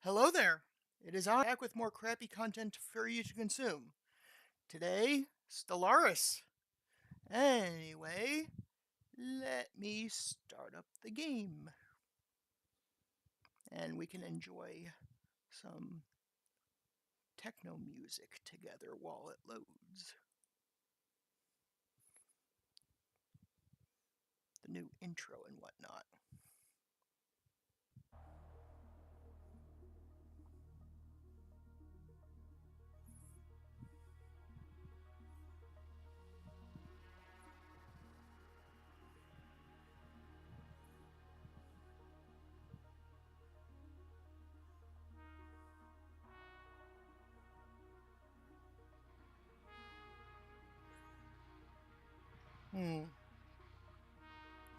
Hello there! It is I back with more crappy content for you to consume. Today, Stellaris. Anyway, let me start up the game. And we can enjoy some techno music together while it loads. The new intro and whatnot.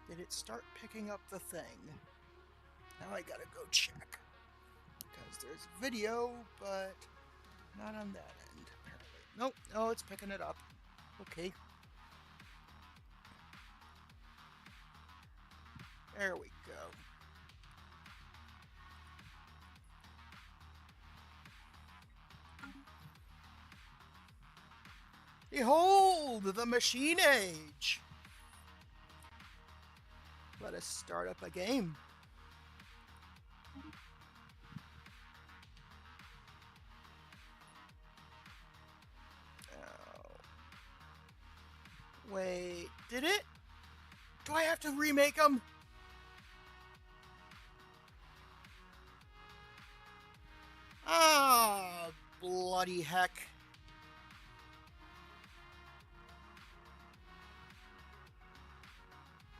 Did it start picking up the thing? Now I gotta go check. Because there's video, but not on that end, apparently. Nope, no, it's picking it up. Okay. There we go. Behold, the machine age! Let us start up a game. Oh. Wait, did it? Do I have to remake them? Ah, bloody heck.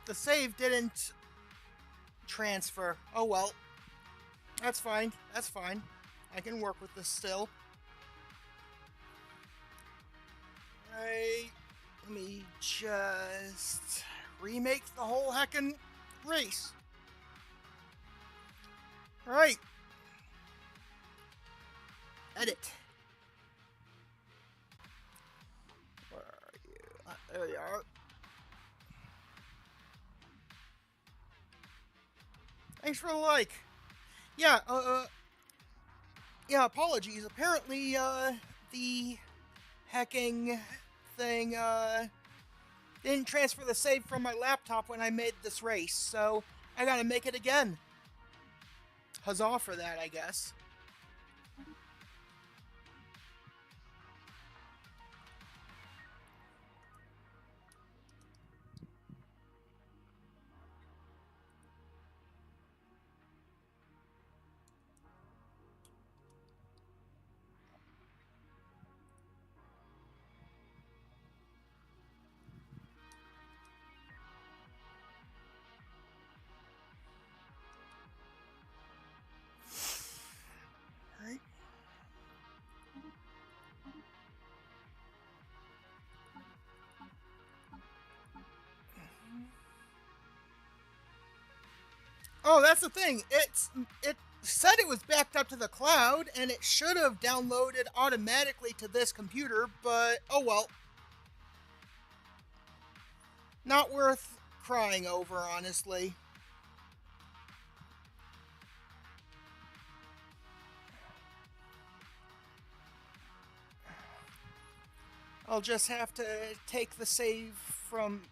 The save didn't transfer. Oh well. That's fine. That's fine. I can work with this still. Right. Let me just remake the whole heckin' race. Alright. Edit. Where are you? There you are. Thanks for the like. Yeah, yeah, apologies. Apparently, the hacking thing, didn't transfer the save from my laptop when I made this race, so I gotta make it again. Huzzah for that, I guess. Right. Oh, that's the thing. It said it was backed up to the cloud, and it should have downloaded automatically to this computer, but oh well. Not worth crying over, honestly. I'll just have to take the save from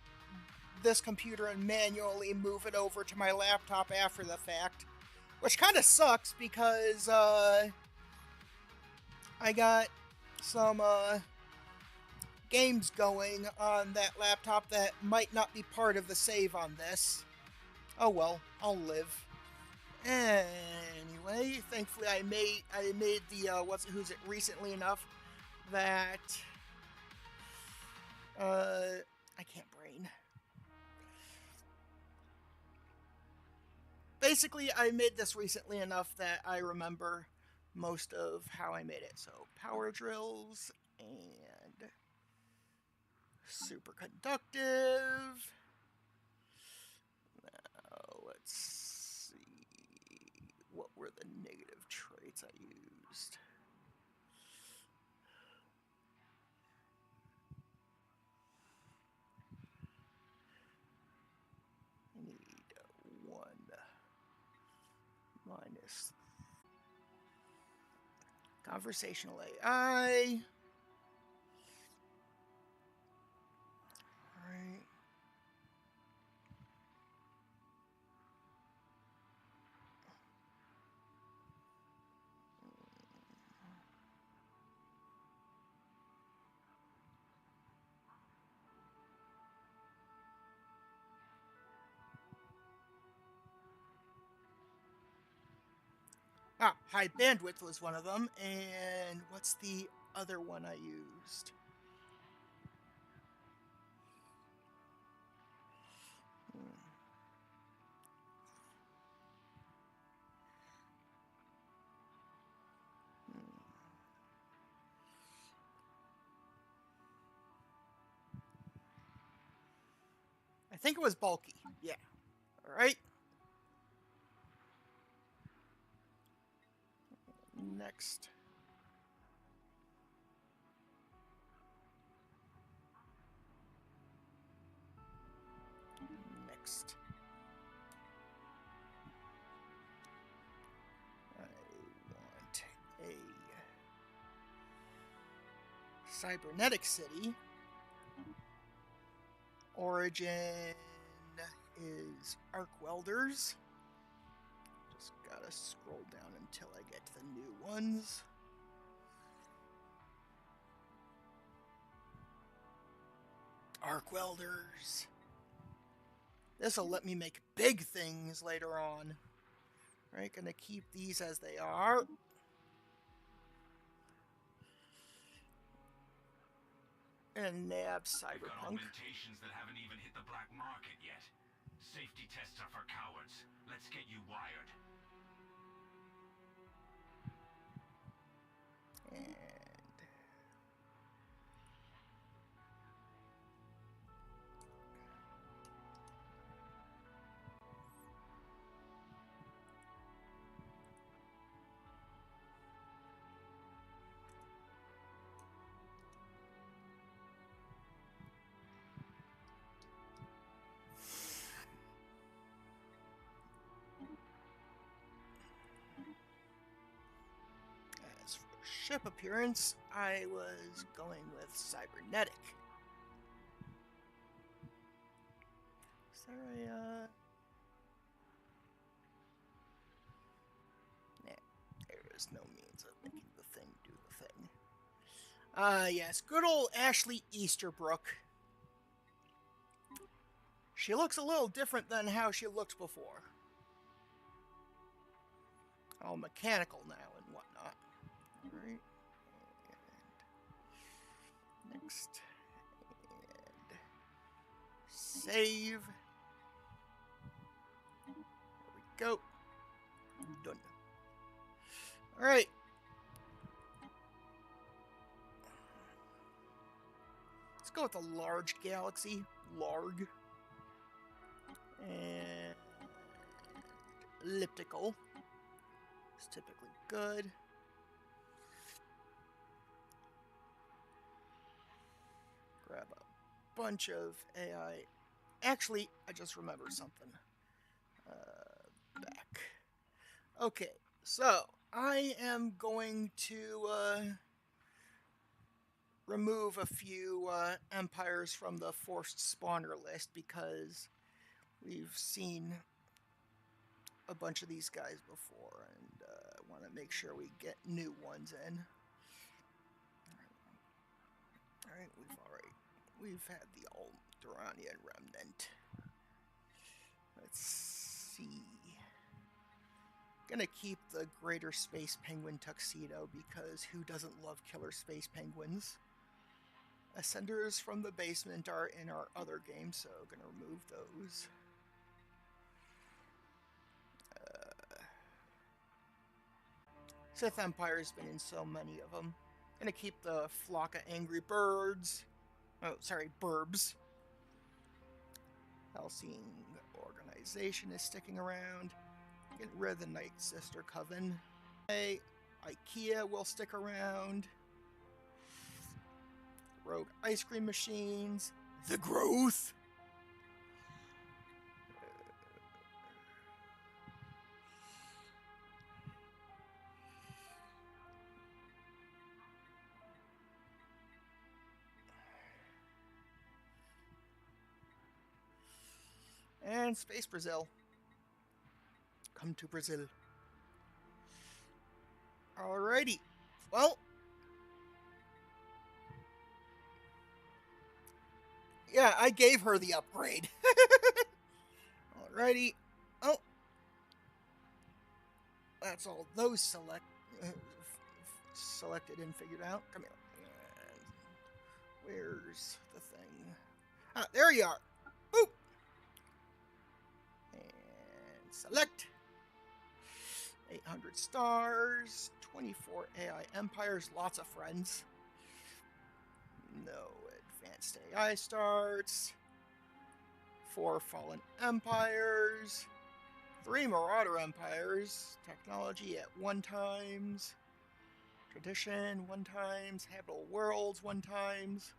this computer and manually move it over to my laptop after the fact. Which kind of sucks because I got some games going on that laptop that might not be part of the save on this. Oh well, I'll live. Anyway, thankfully I made the who's it recently enough that I can't brain. Basically, I made this recently enough that I remember most of how I made it. So, power drills and superconductive. Now, let's see. What were the negative traits I used? I need 1 minus Conversational AI. Alright. Ah, high bandwidth was one of them, and what's the other one I used? I think it was bulky. Yeah. All right. Next. Next. I want a cybernetic city. Origin is arc welders. Just gotta scroll down until I get to the new ones. Arc welders. This'll let me make big things later on. Right, gonna keep these as they are. And nab cyberpunk. Augmentations that haven't even hit the black market yet. Safety tests are for cowards. Let's get you wired. And as for ship appearance, I was going with cybernetic. Is there a nah, there is no means of making the thing do the thing. Yes, good old Ashley Easterbrook. She looks a little different than how she looked before. All mechanical now and whatnot. Alright. And next. And save. There we go. Done. Alright. Let's go with a large galaxy. Larg. And elliptical. It's typically good. Grab a bunch of AI. Actually, I just remembered something. Back. Okay, so I am going to remove a few empires from the forced spawner list because we've seen a bunch of these guys before, and I want to make sure we get new ones in. Alright, we've had the old Duranian remnant. Let's see. Gonna keep the Greater Space Penguin tuxedo because who doesn't love killer space penguins? Ascenders from the basement are in our other game, so gonna remove those. Sith Empire's been in so many of them. Gonna keep the flock of angry birds. Oh, sorry, burbs. Hellseeing organization is sticking around. Getting rid of the Night Sister Coven. Hey, IKEA will stick around. Rogue ice cream machines. The growth. And Space Brazil. Come to Brazil. Alrighty. Well. Yeah, I gave her the upgrade. Alrighty. Oh. That's all those selected and figured out. Come here. Where's the thing? Ah, there you are. Boop. And select. 800 stars. 24 AI empires. Lots of friends. No advanced AI starts. 4 fallen empires. 3 marauder empires. Technology at 1 times. Tradition 1 times. Habitable worlds 1 times.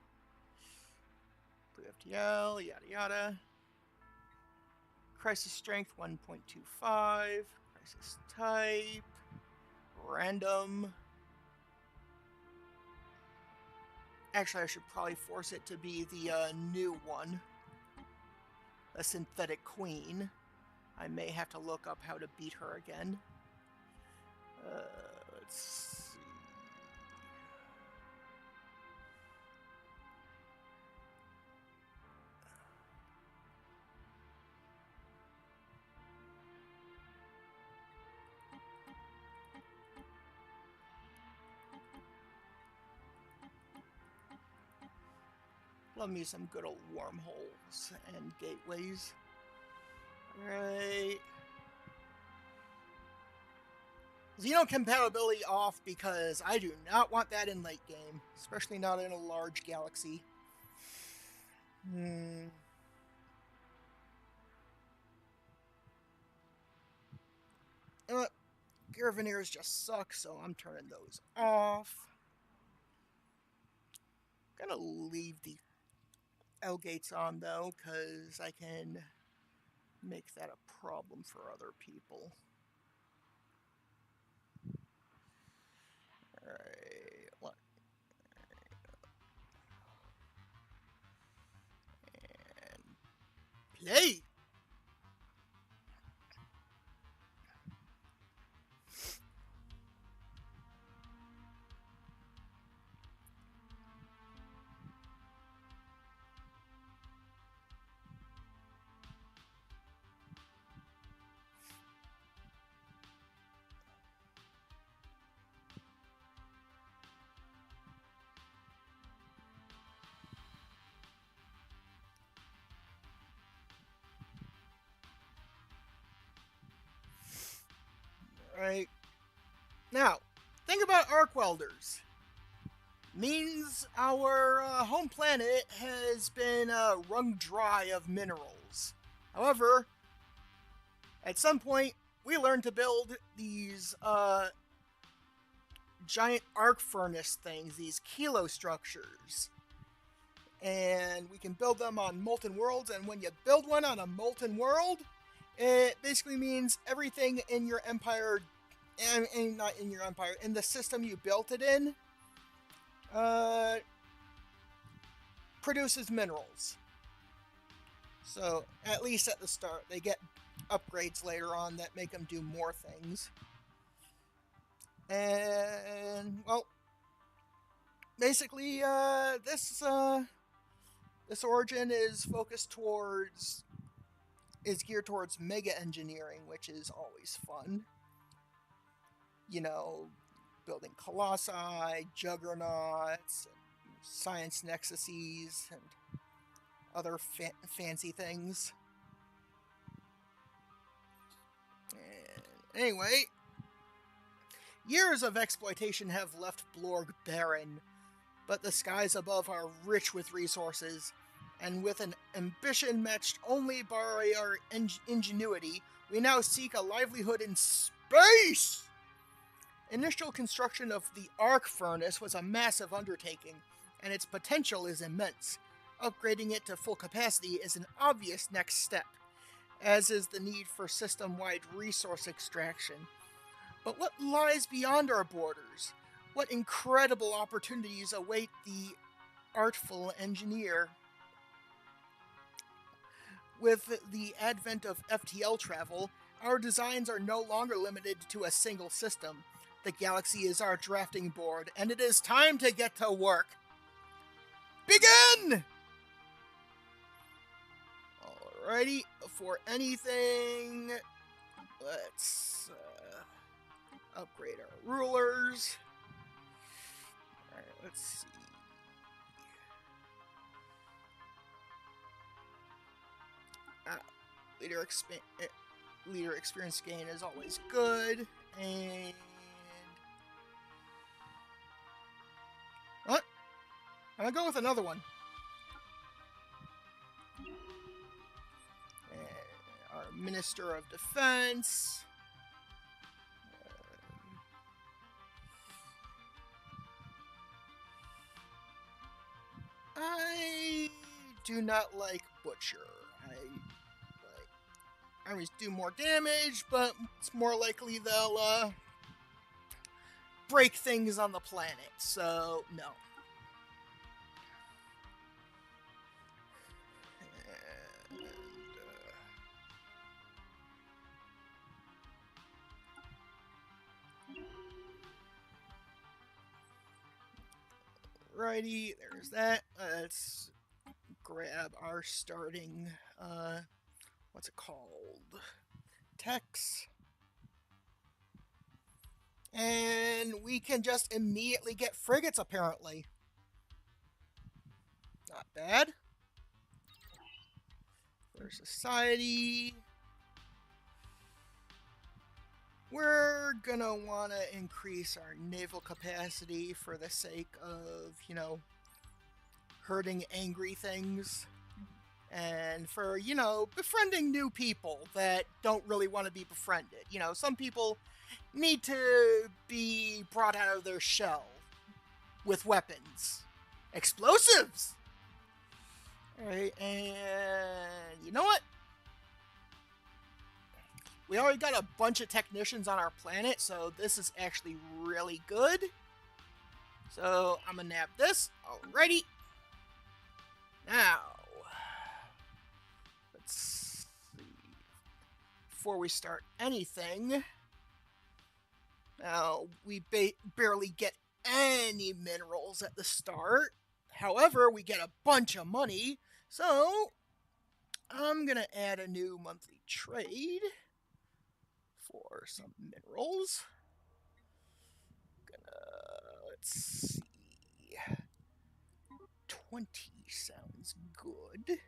Pre-FTL, yada yada. Crisis strength 1.25. Crisis type. Random. Actually, I should probably force it to be the new one. A synthetic queen. I may have to look up how to beat her again. Let's see. Love me some good old wormholes and gateways. Alright. Xeno compatibility off because I do not want that in late game, especially not in a large galaxy. Garaveneers just suck, so I'm turning those off. I'm gonna leave the L gates on though, because I can make that a problem for other people. Alright, what? And play! Right. Now, think about arc welders. Means our home planet has been wrung dry of minerals. However, at some point, we learned to build these giant arc furnace things, these kilo structures. And we can build them on molten worlds, and when you build one on a molten world, it basically means everything in your empire, and not in your empire, in the system you built it in, produces minerals. So, at least at the start, they get upgrades later on that make them do more things. And, well, basically, this origin is geared towards mega engineering, which is always fun. You know, building colossi, juggernauts, and science nexuses, and other fancy things. And anyway, years of exploitation have left Blorg barren, but the skies above are rich with resources, and with an ambition matched only by our ingenuity, we now seek a livelihood in space! Initial construction of the arc furnace was a massive undertaking, and its potential is immense. Upgrading it to full capacity is an obvious next step, as is the need for system-wide resource extraction. But what lies beyond our borders? What incredible opportunities await the artful engineer? With the advent of FTL travel, our designs are no longer limited to a single system. The galaxy is our drafting board, and it is time to get to work. Begin! Alrighty, before anything, let's upgrade our rulers. Alright, let's see. Leader experience gain is always good, and what? I'm gonna go with another one. Our Minister of Defense. I do not like Butcher. Armies do more damage, but it's more likely they'll break things on the planet, so no. And, righty, there's that. Let's grab our starting what's it called? Techs. And we can just immediately get frigates, apparently. Not bad. For society, we're gonna want to increase our naval capacity for the sake of, you know, hurting angry things. And for, you know, befriending new people that don't really want to be befriended. You know, some people need to be brought out of their shell with weapons. Explosives! Alright, and you know what? We already got a bunch of technicians on our planet, so this is actually really good. So, I'm gonna nab this. Alrighty. Now, let's see. Before we start anything, now we barely get any minerals at the start. However, we get a bunch of money, so I'm gonna add a new monthly trade for some minerals. Let's see. 20 sounds good.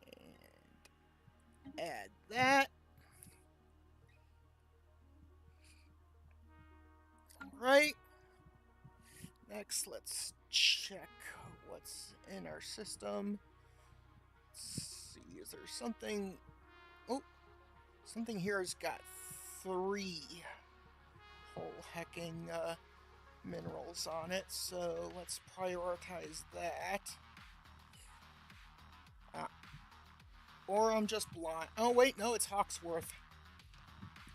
And add that. Alright. Next, let's check what's in our system. Let's see, is there something... Oh, something here has got 3 whole hecking minerals on it, so let's prioritize that. Or I'm just blind. Oh, wait, no, it's Hawksworth.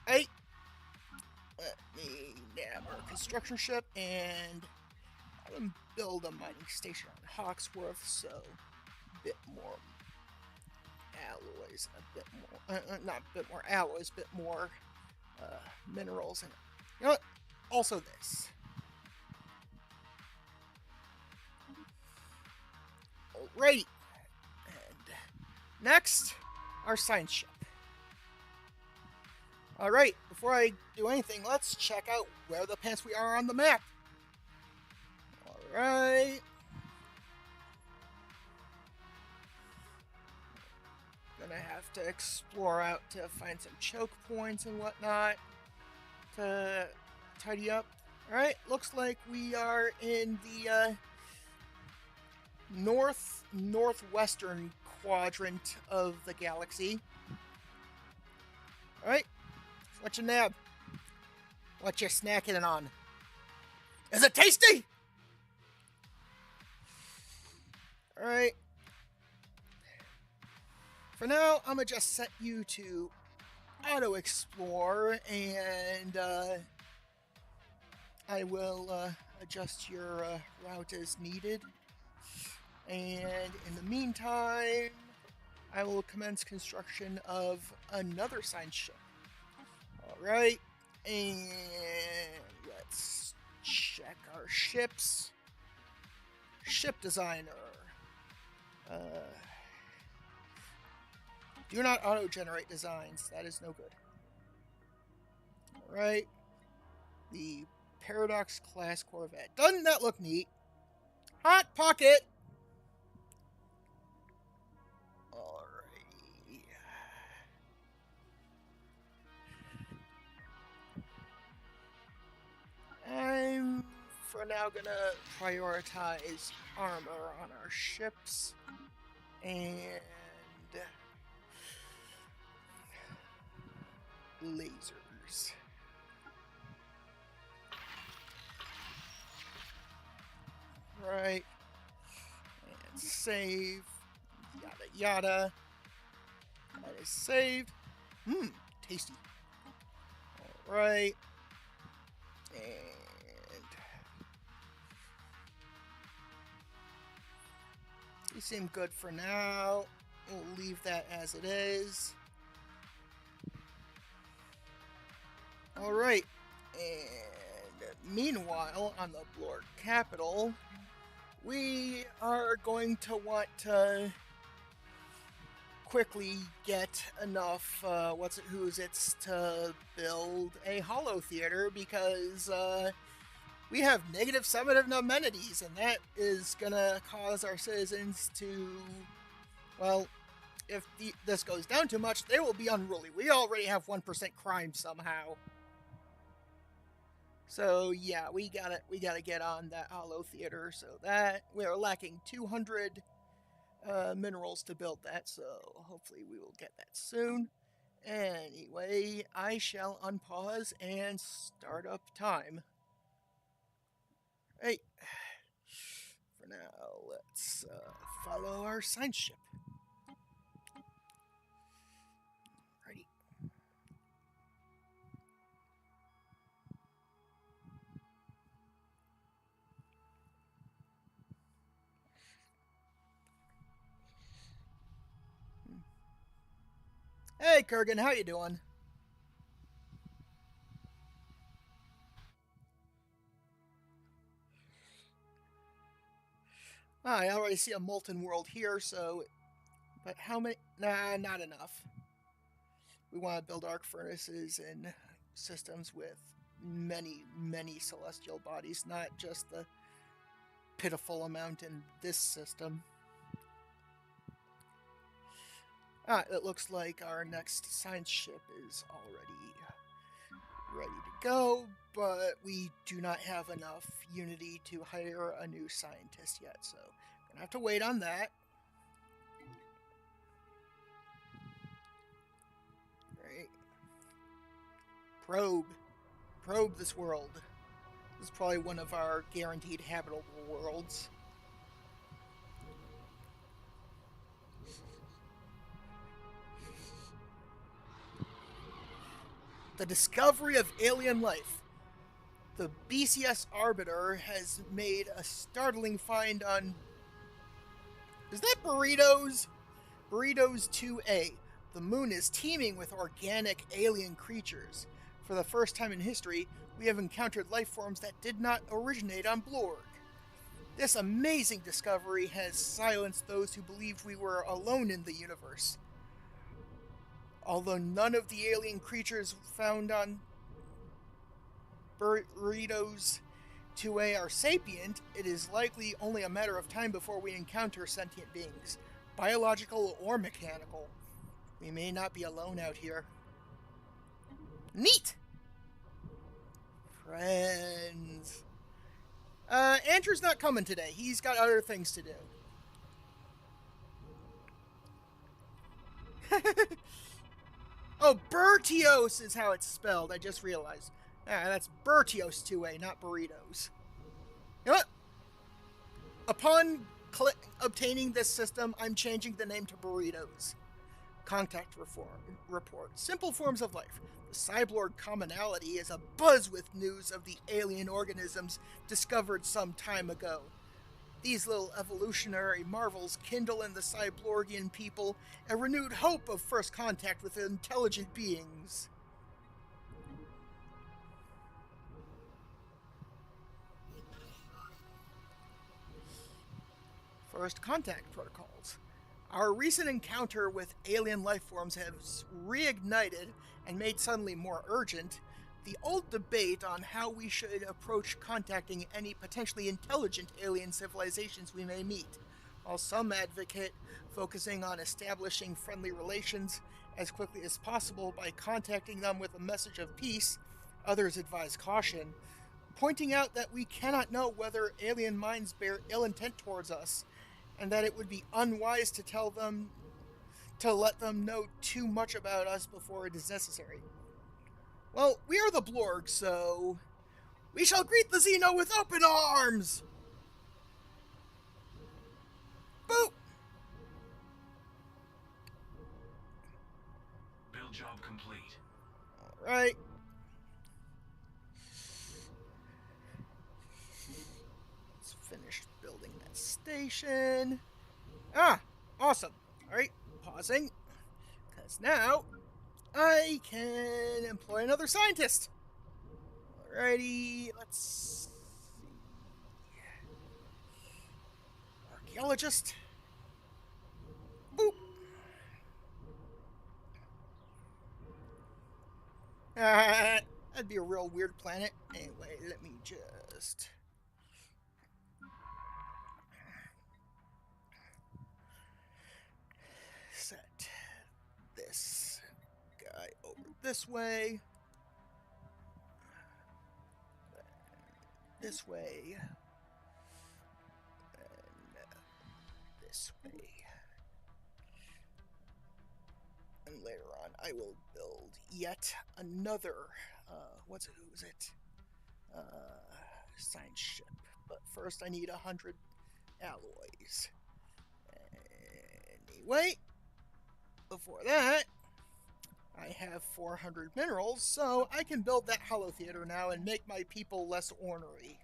Hey! Let me nab our construction ship and build a mining station on Hawksworth, so a bit more alloys, a bit more, not a bit more alloys, a bit more minerals, and you know what? Also this. Alrighty. And next, our science ship. Alright, before I do anything, let's check out where the pants we are on the map. Alright. Gonna have to explore out to find some choke points and whatnot to tidy up. Alright, looks like we are in the northwestern quadrant of the galaxy. Alright, what you nab? What you snacking on? Is it tasty? Alright. For now, I'm gonna just set you to auto-explore, and I will adjust your route as needed. And in the meantime, I will commence construction of another science ship. Alright, and let's check our ships. Ship designer. Do not auto-generate designs. That is no good. Alright. The Paradox class Corvette. Doesn't that look neat? Hot Pocket! Alrighty. I'm, for now, gonna prioritize armor on our ships. And lasers. Right. And save. Yada yada. That is saved. Tasty. Alright. And you seem good for now. We'll leave that as it is. Alright. And meanwhile, on the Blord capital, we are going to want to quickly get enough who's-its to build a holo theater, because we have negative summative amenities, and that is gonna cause our citizens to, well, if this goes down too much, they will be unruly. We already have 1% crime somehow. So yeah, we gotta get on that holo theater, so that we're lacking 200 minerals to build that, so hopefully we will get that soon. Anyway, I shall unpause and start up time. Hey, for now, let's follow our science ship. Righty. Hey, Kurgan, how you doing? I already see a molten world here, so... But how many... Nah, not enough. We want to build arc furnaces in systems with many, many celestial bodies, not just the pitiful amount in this system. It looks like our next science ship is already ready to go, but we do not have enough Unity to hire a new scientist yet, so we're gonna have to wait on that. Right. Probe this world. This is probably one of our guaranteed habitable worlds. The discovery of alien life. The BCS Arbiter has made a startling find on... Is that Burritos? Burritos 2A. The moon is teeming with organic alien creatures. For the first time in history, we have encountered life forms that did not originate on Blorg. This amazing discovery has silenced those who believed we were alone in the universe. Although none of the alien creatures found on Burritos 2A are sapient, it is likely only a matter of time before we encounter sentient beings, biological or mechanical. We may not be alone out here. Neat! Friends. Andrew's not coming today. He's got other things to do. Oh, Bertios is how it's spelled. I just realized. That's Bertios 2A, not Burritos. You know what? Upon obtaining this system, I'm changing the name to Burritos. Contact report. Simple forms of life. The Cyborg commonality is abuzz with news of the alien organisms discovered some time ago. These little evolutionary marvels kindle in the Cyborgian people a renewed hope of first contact with intelligent beings. First contact protocols. Our recent encounter with alien life forms has reignited and made suddenly more urgent the old debate on how we should approach contacting any potentially intelligent alien civilizations we may meet. While some advocate focusing on establishing friendly relations as quickly as possible by contacting them with a message of peace, others advise caution, pointing out that we cannot know whether alien minds bear ill intent towards us, and that it would be unwise to let them know too much about us before it is necessary. Well, we are the Blorg, so we shall greet the Xeno with open arms! Boop! Build job complete. Alright. Let's finish building that station. Ah, awesome. Alright, pausing. Because now I can employ another scientist. Alrighty, let's see. Archaeologist. Boop. That'd be a real weird planet. Anyway, let me just... set this guy over this way. This way. And this way. And later on, I will build yet another, who is it? Science ship. But first I need 100 alloys. Anyway, before that, I have 400 minerals, so I can build that hollow theater now and make my people less ornery.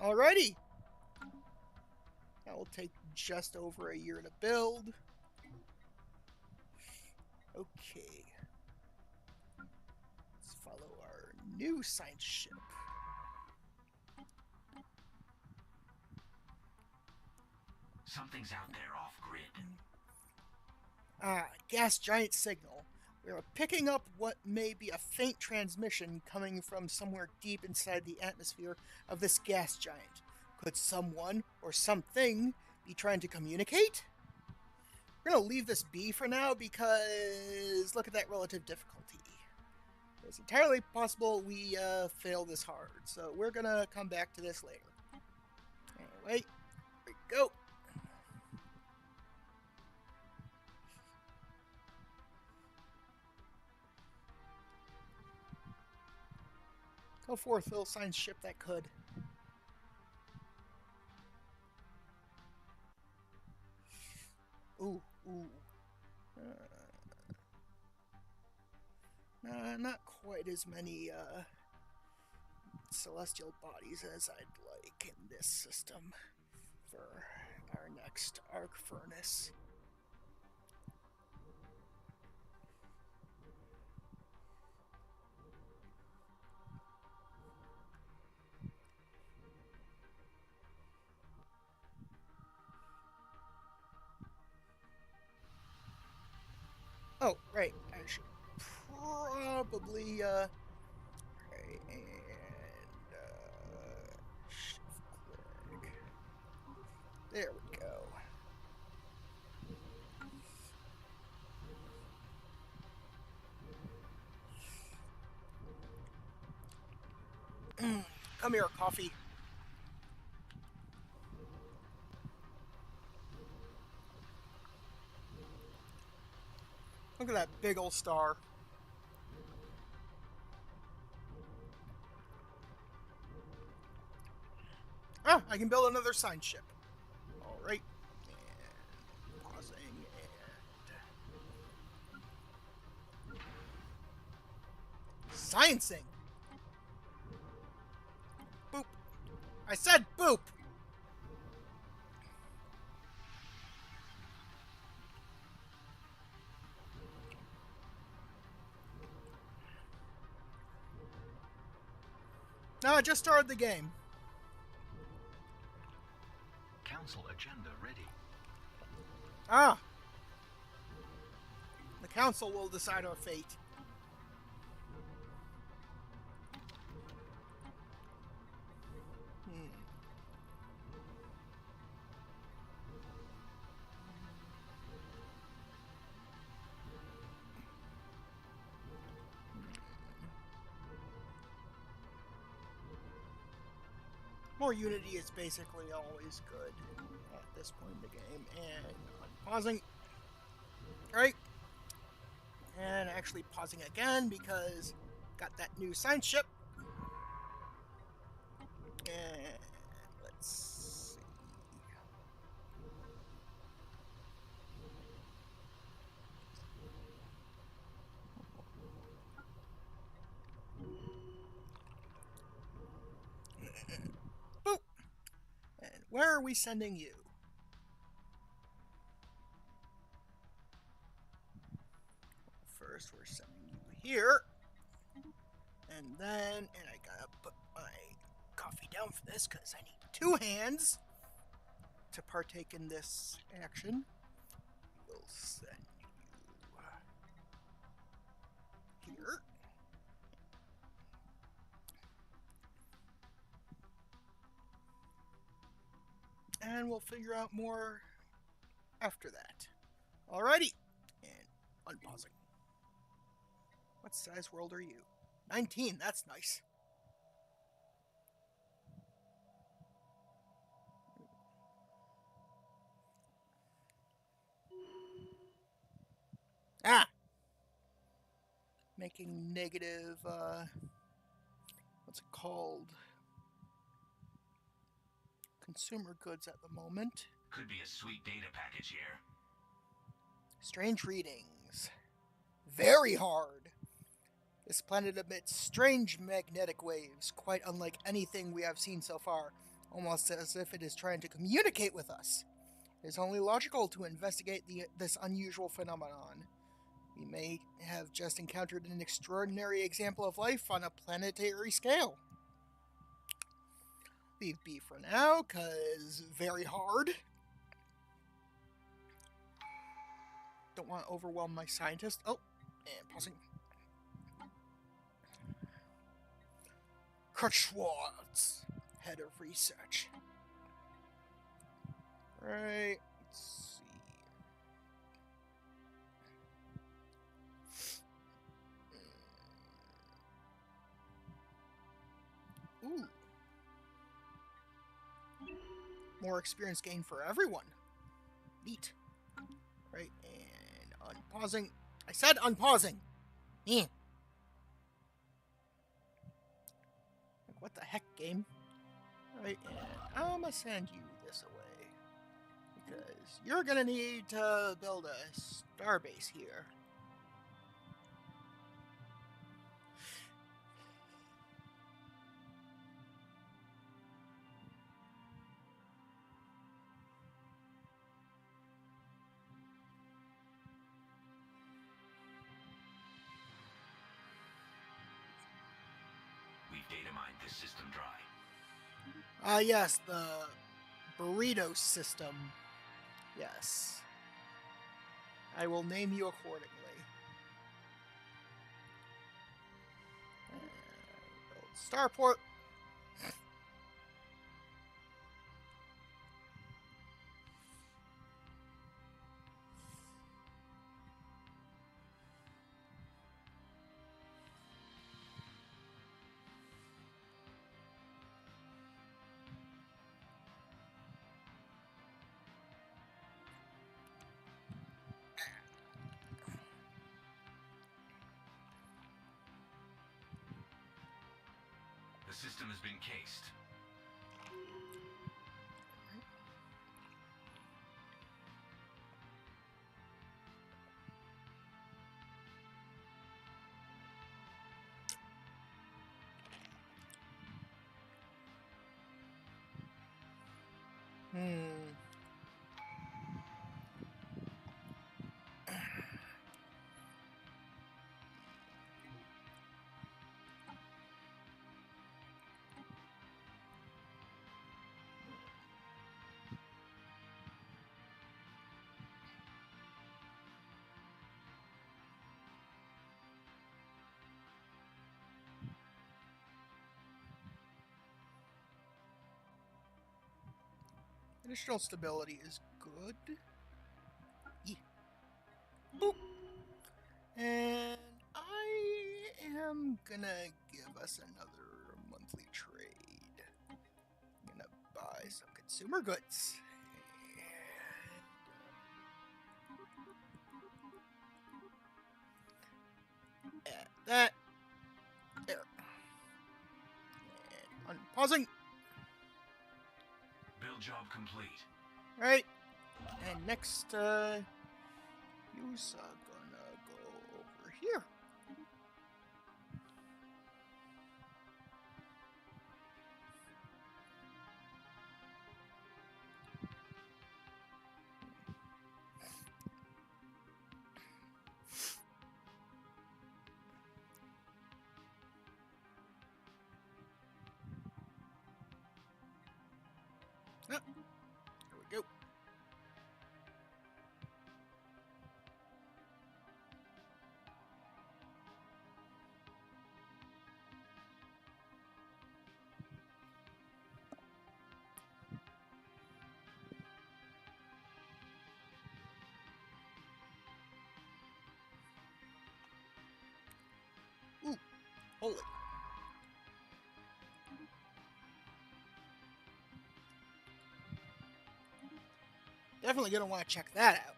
Alrighty. That will take just over a year to build. Okay. Let's follow our new science ship. Something's out there off-grid. Gas giant signal. We are picking up what may be a faint transmission coming from somewhere deep inside the atmosphere of this gas giant. Could someone or something be trying to communicate? We're going to leave this be for now because look at that relative difficulty. It's entirely possible we fail this hard, so we're going to come back to this later. Anyway, here we go. Go forth, little science ship that could. Ooh, ooh. Not quite as many celestial bodies as I'd like in this system for our next arc furnace. Oh, right. I should probably, right, and, shift click. There we go. Come here, coffee. Look at that big old star. Ah, I can build another science ship. Alright. And pausing and... sciencing! Boop. I said boop! No, I just started the game. Council agenda ready. Ah. The council will decide our fate. More unity is basically always good at this point in the game. And I'm pausing. Right. And actually pausing again because got that new science ship. And let's see. Boop. And where are we sending you? First, we're sending you here. And then, and I gotta put my coffee down for this because I need 2 hands to partake in this action. We'll send you here. And we'll figure out more after that. Alrighty. And unpausing. What size world are you? 19, that's nice. Ah! Making negative, what's it called? Consumer goods at the moment. Could be a sweet data package here. Strange readings. Very hard. This planet emits strange magnetic waves, quite unlike anything we have seen so far, almost as if it is trying to communicate with us. It is only logical to investigate this unusual phenomenon. We may have just encountered an extraordinary example of life on a planetary scale. Leave B for now, because very hard. Don't want to overwhelm my scientist. Oh, and pausing. Kurt Schwartz, head of research. Right, let's see. Ooh. More experience gained for everyone. Neat. Right, and unpausing. I said unpausing. Like, what the heck, game? Right, and I'm gonna send you this away. Because you're gonna need to build a starbase here. We've data mined this system dry. Yes, the burrito system. Yes. I will name you accordingly. Starport. The system has been cased. Additional stability is good. Yeah. Boop. And I am gonna give us another monthly trade. I'm gonna buy some consumer goods. And add that. There. And unpausing. Build job complete. Alright. And next, you's gonna go over here. Ah, there we go. Ooh, holy. Definitely gonna want to check that out.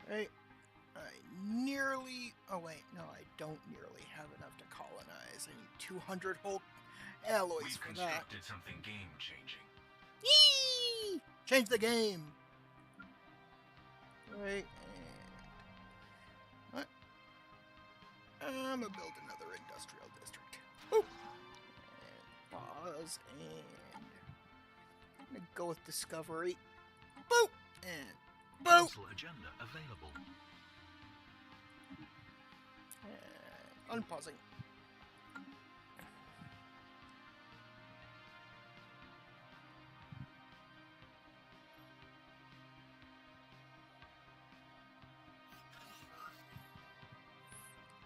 Right. I nearly... Oh, wait. No, I don't nearly have enough to colonize. I need 200 whole alloys We've for that. constructed something game-changing. Yee! Change the game. Right. And... What? I'm gonna build another industrial district. Boop! And pause. And... I'm gonna go with discovery. Boop! And... Boop! Council agenda available. And unpausing.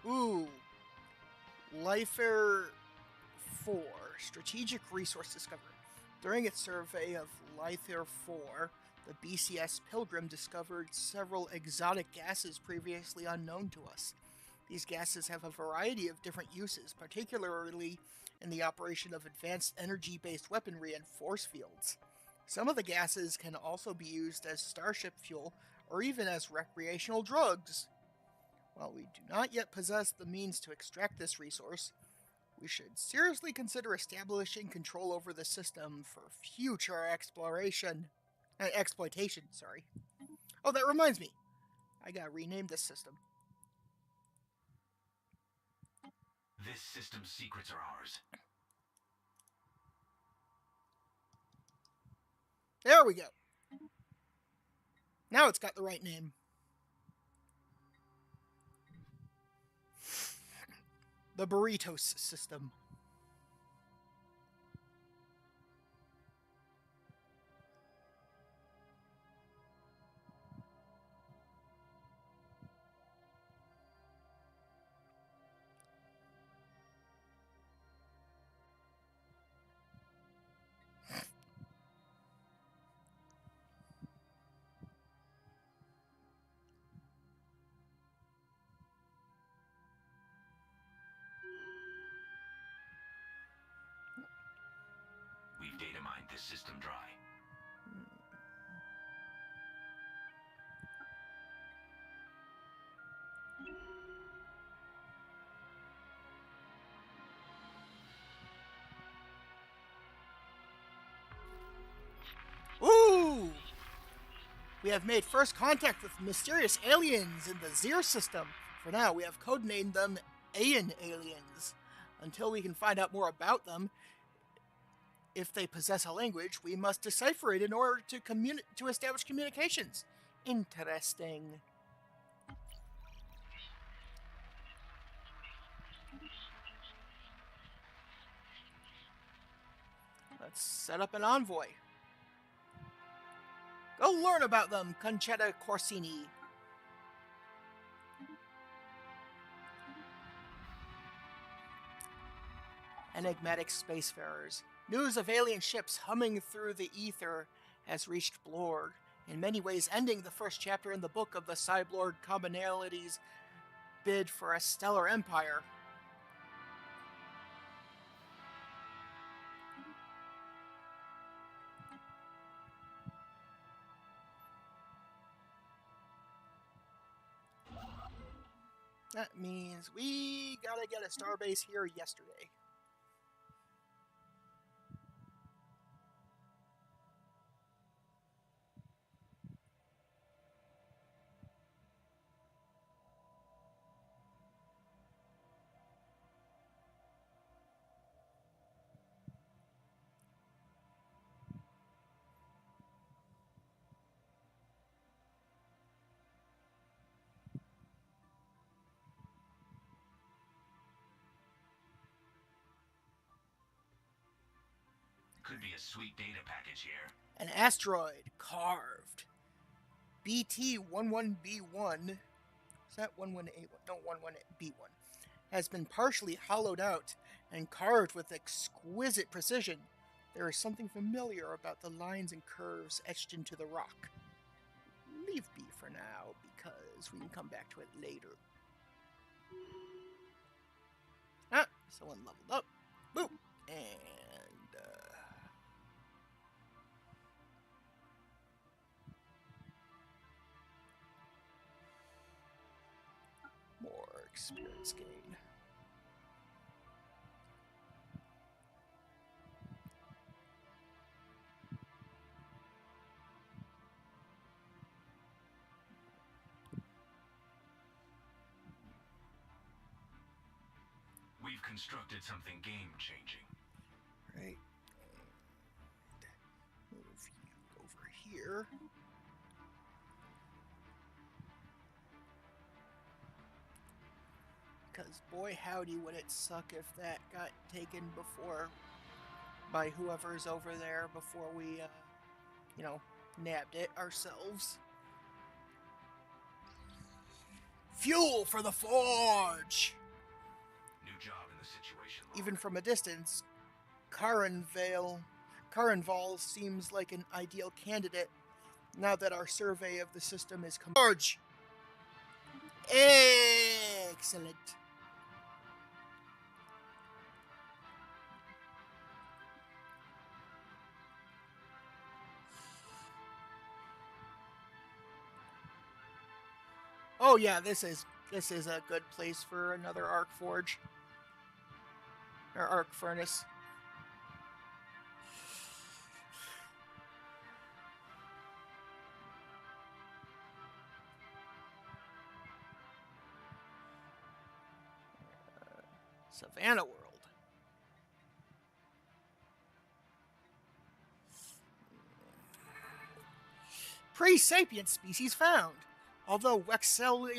Ooh. Lifer 4. Strategic Resource Discovery. During its survey of Lifer 4, the BCS Pilgrim discovered several exotic gases previously unknown to us. These gases have a variety of different uses, particularly in the operation of advanced energy-based weaponry and force fields. Some of the gases can also be used as starship fuel or even as recreational drugs. While we do not yet possess the means to extract this resource, we should seriously consider establishing control over the system for future exploitation. Sorry. Oh, that reminds me. I gotta rename this system. This system's secrets are ours. There we go. Now it's got the right name. The Burritos system. We've data mined this system dry. We have made first contact with mysterious aliens in the Zir system. For now, we have codenamed them Aeon aliens. Until we can find out more about them, if they possess a language, we must decipher it in order to establish communications. Interesting. Let's set up an envoy. Go learn about them, Concetta Corsini. Enigmatic spacefarers. News of alien ships humming through the ether has reached Blorg, in many ways ending the first chapter in the book of the Cyblord Commonality's bid for a stellar empire. That means we gotta get a starbase here yesterday. Could be a sweet data package here. An asteroid carved. BT-11B1. Is that 11A1? No, 11B1. Has been partially hollowed out and carved with exquisite precision. There is something familiar about the lines and curves etched into the rock. Leave B for now, because we can come back to it later. Ah, someone leveled up. Boop. And more experience gain. We've constructed something game-changing. Right. And move you over here. Because boy howdy would it suck if that got taken before by whoever's over there before we, nabbed it ourselves. Fuel for the forge! New job in the situation. Even from a distance, Karanval seems like an ideal candidate now that our survey of the system is complete. Forge! Excellent. Oh yeah, this is a good place for another arc forge. Or arc furnace. Savannah World. Pre-sapient species found. Although Wexella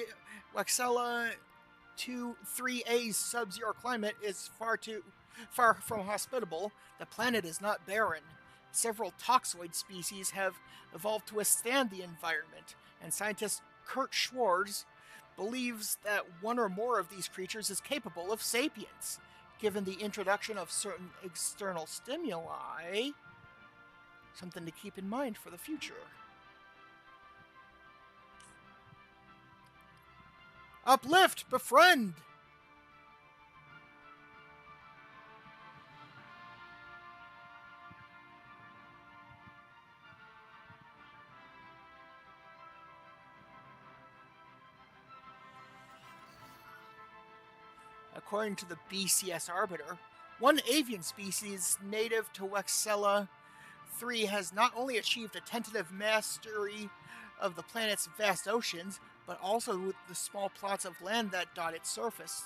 2-3A's sub-zero climate is far from hospitable, the planet is not barren. Several toxoid species have evolved to withstand the environment, and scientist Kurt Schwartz believes that one or more of these creatures is capable of sapience, given the introduction of certain external stimuli. Something to keep in mind for the future. Uplift, befriend! According to the BCS Arbiter, one avian species native to Wexella 3 has not only achieved a tentative mastery of the planet's vast oceans, but also with the small plots of land that dot its surface.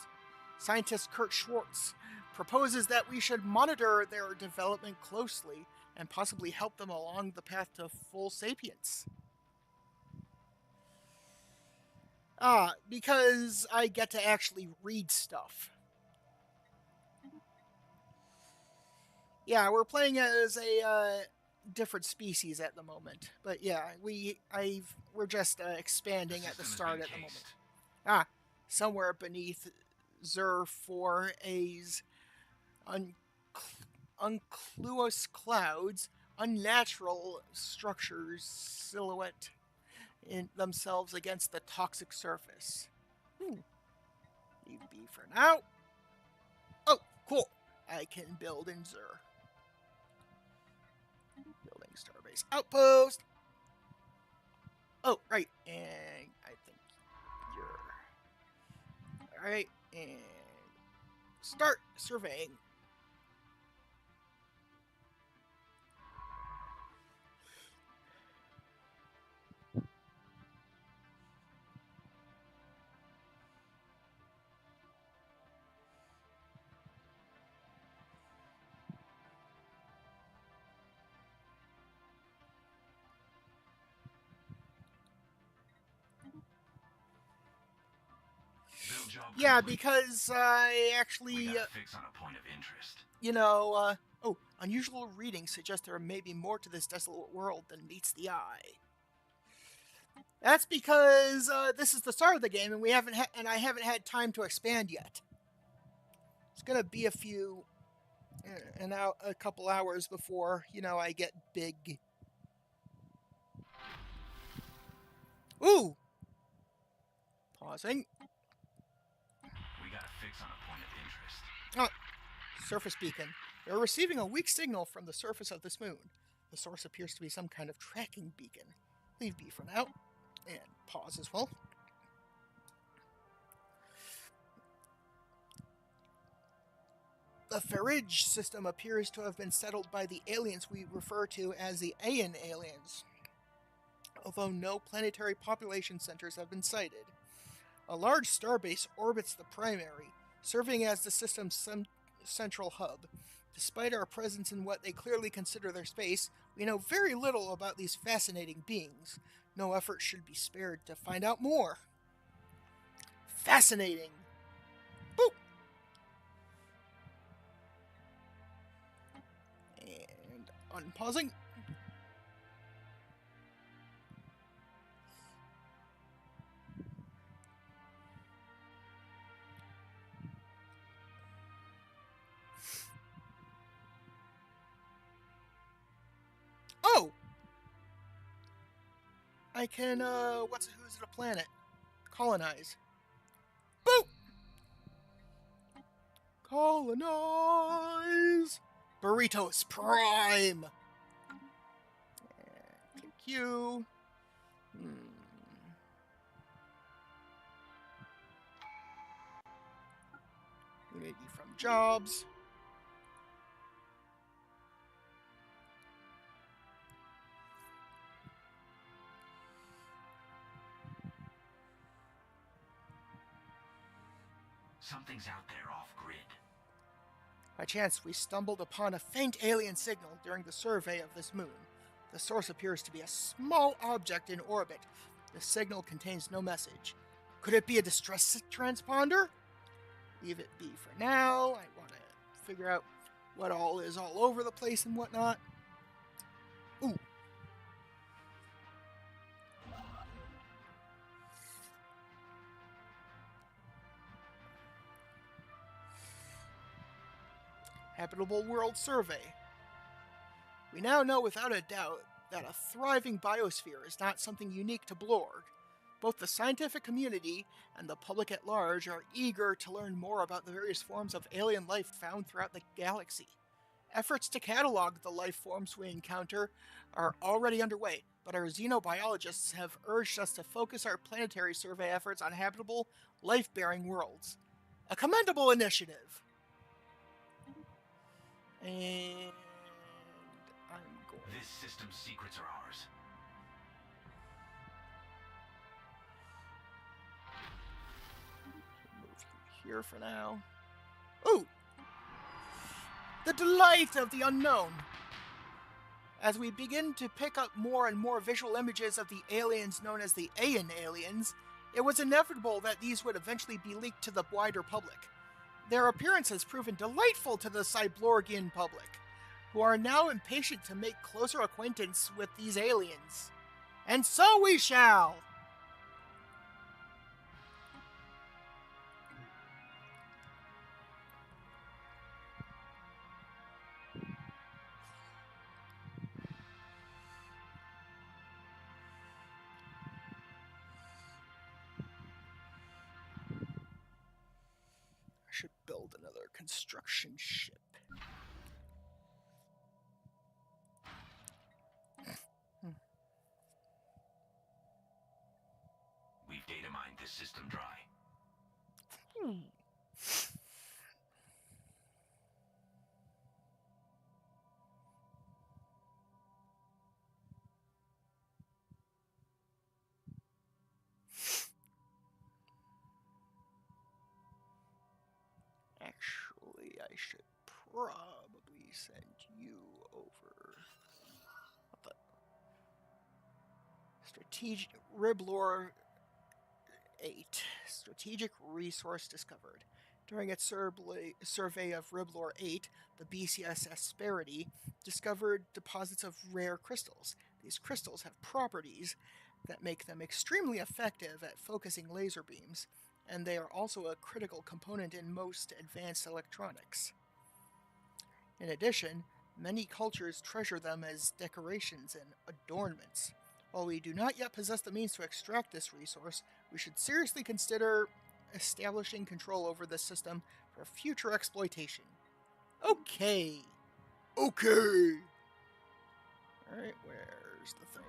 Scientist Kurt Schwartz proposes that we should monitor their development closely and possibly help them along the path to full sapience. Because I get to actually read stuff. Yeah, we're playing as a different species at the moment, but yeah, we're just expanding at the start at the moment. Somewhere beneath Zer 4A's uncluous clouds, unnatural structures silhouette in themselves against the toxic surface. Leave be for now. Oh, cool. I can build in Zer. Building Starbase Outpost. Oh, right. And I think you're... Alright, and... Start surveying. Yeah, because I actually, fix on a point of interest. Unusual readings suggest there may be more to this desolate world than meets the eye. That's because this is the start of the game, and I haven't had time to expand yet. It's gonna be a couple hours before I get big. Ooh. Pausing. We got a fix on a point of interest. Surface beacon. They're receiving a weak signal from the surface of this moon. The source appears to be some kind of tracking beacon. Leave be for now. And pause as well. The Farage system appears to have been settled by the aliens we refer to as the Aeon aliens, although no planetary population centers have been sighted. A large starbase orbits the primary, serving as the system's central hub. Despite our presence in what they clearly consider their space, we know very little about these fascinating beings. No effort should be spared to find out more. Fascinating. Boop. And unpausing. Oh! I can, who's it a planet? Colonize. Boop! Colonize! Burritos Prime! Thank you. Maybe from jobs. Something's out there off-grid. By chance, we stumbled upon a faint alien signal during the survey of this moon. The source appears to be a small object in orbit. The signal contains no message. Could it be a distress transponder? Leave it be for now. I want to figure out what all is all over the place and whatnot. Ooh. Habitable World Survey. We now know without a doubt that a thriving biosphere is not something unique to Blorg. Both the scientific community and the public at large are eager to learn more about the various forms of alien life found throughout the galaxy. Efforts to catalog the life forms we encounter are already underway, but our xenobiologists have urged us to focus our planetary survey efforts on habitable, life-bearing worlds. A commendable initiative! And I'm going... This system's secrets are ours. here for now. Ooh! The delight of the unknown! As we begin to pick up more and more visual images of the aliens known as the Aeon aliens, it was inevitable that these would eventually be leaked to the wider public. Their appearance has proven delightful to the Cyborgian public, who are now impatient to make closer acquaintance with these aliens. And so we shall! I should build another construction ship. We've data mined this system dry. Actually, I should probably send you over. What the? Strategic Riblor 8. Strategic resource discovered. During its survey of Riblor 8, the BCS Asperity discovered deposits of rare crystals. These crystals have properties that make them extremely effective at focusing laser beams, and they are also a critical component in most advanced electronics. In addition, many cultures treasure them as decorations and adornments. While we do not yet possess the means to extract this resource, we should seriously consider establishing control over this system for future exploitation. Okay. Okay. Alright, where's the thing?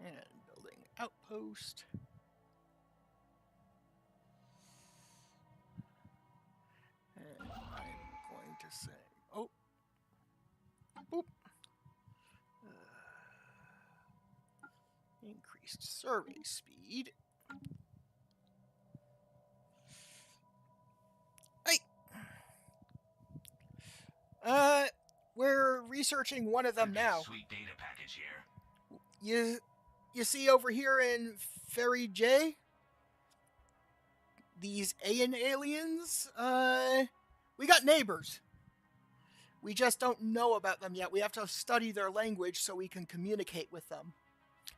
And building outpost. And I'm going to say, oh, boop. Increased survey speed. Hey! We're researching one of them now. Sweet data package here. You see over here in Ferry J? These Aeon aliens? We got neighbors. We just don't know about them yet. We have to study their language so we can communicate with them.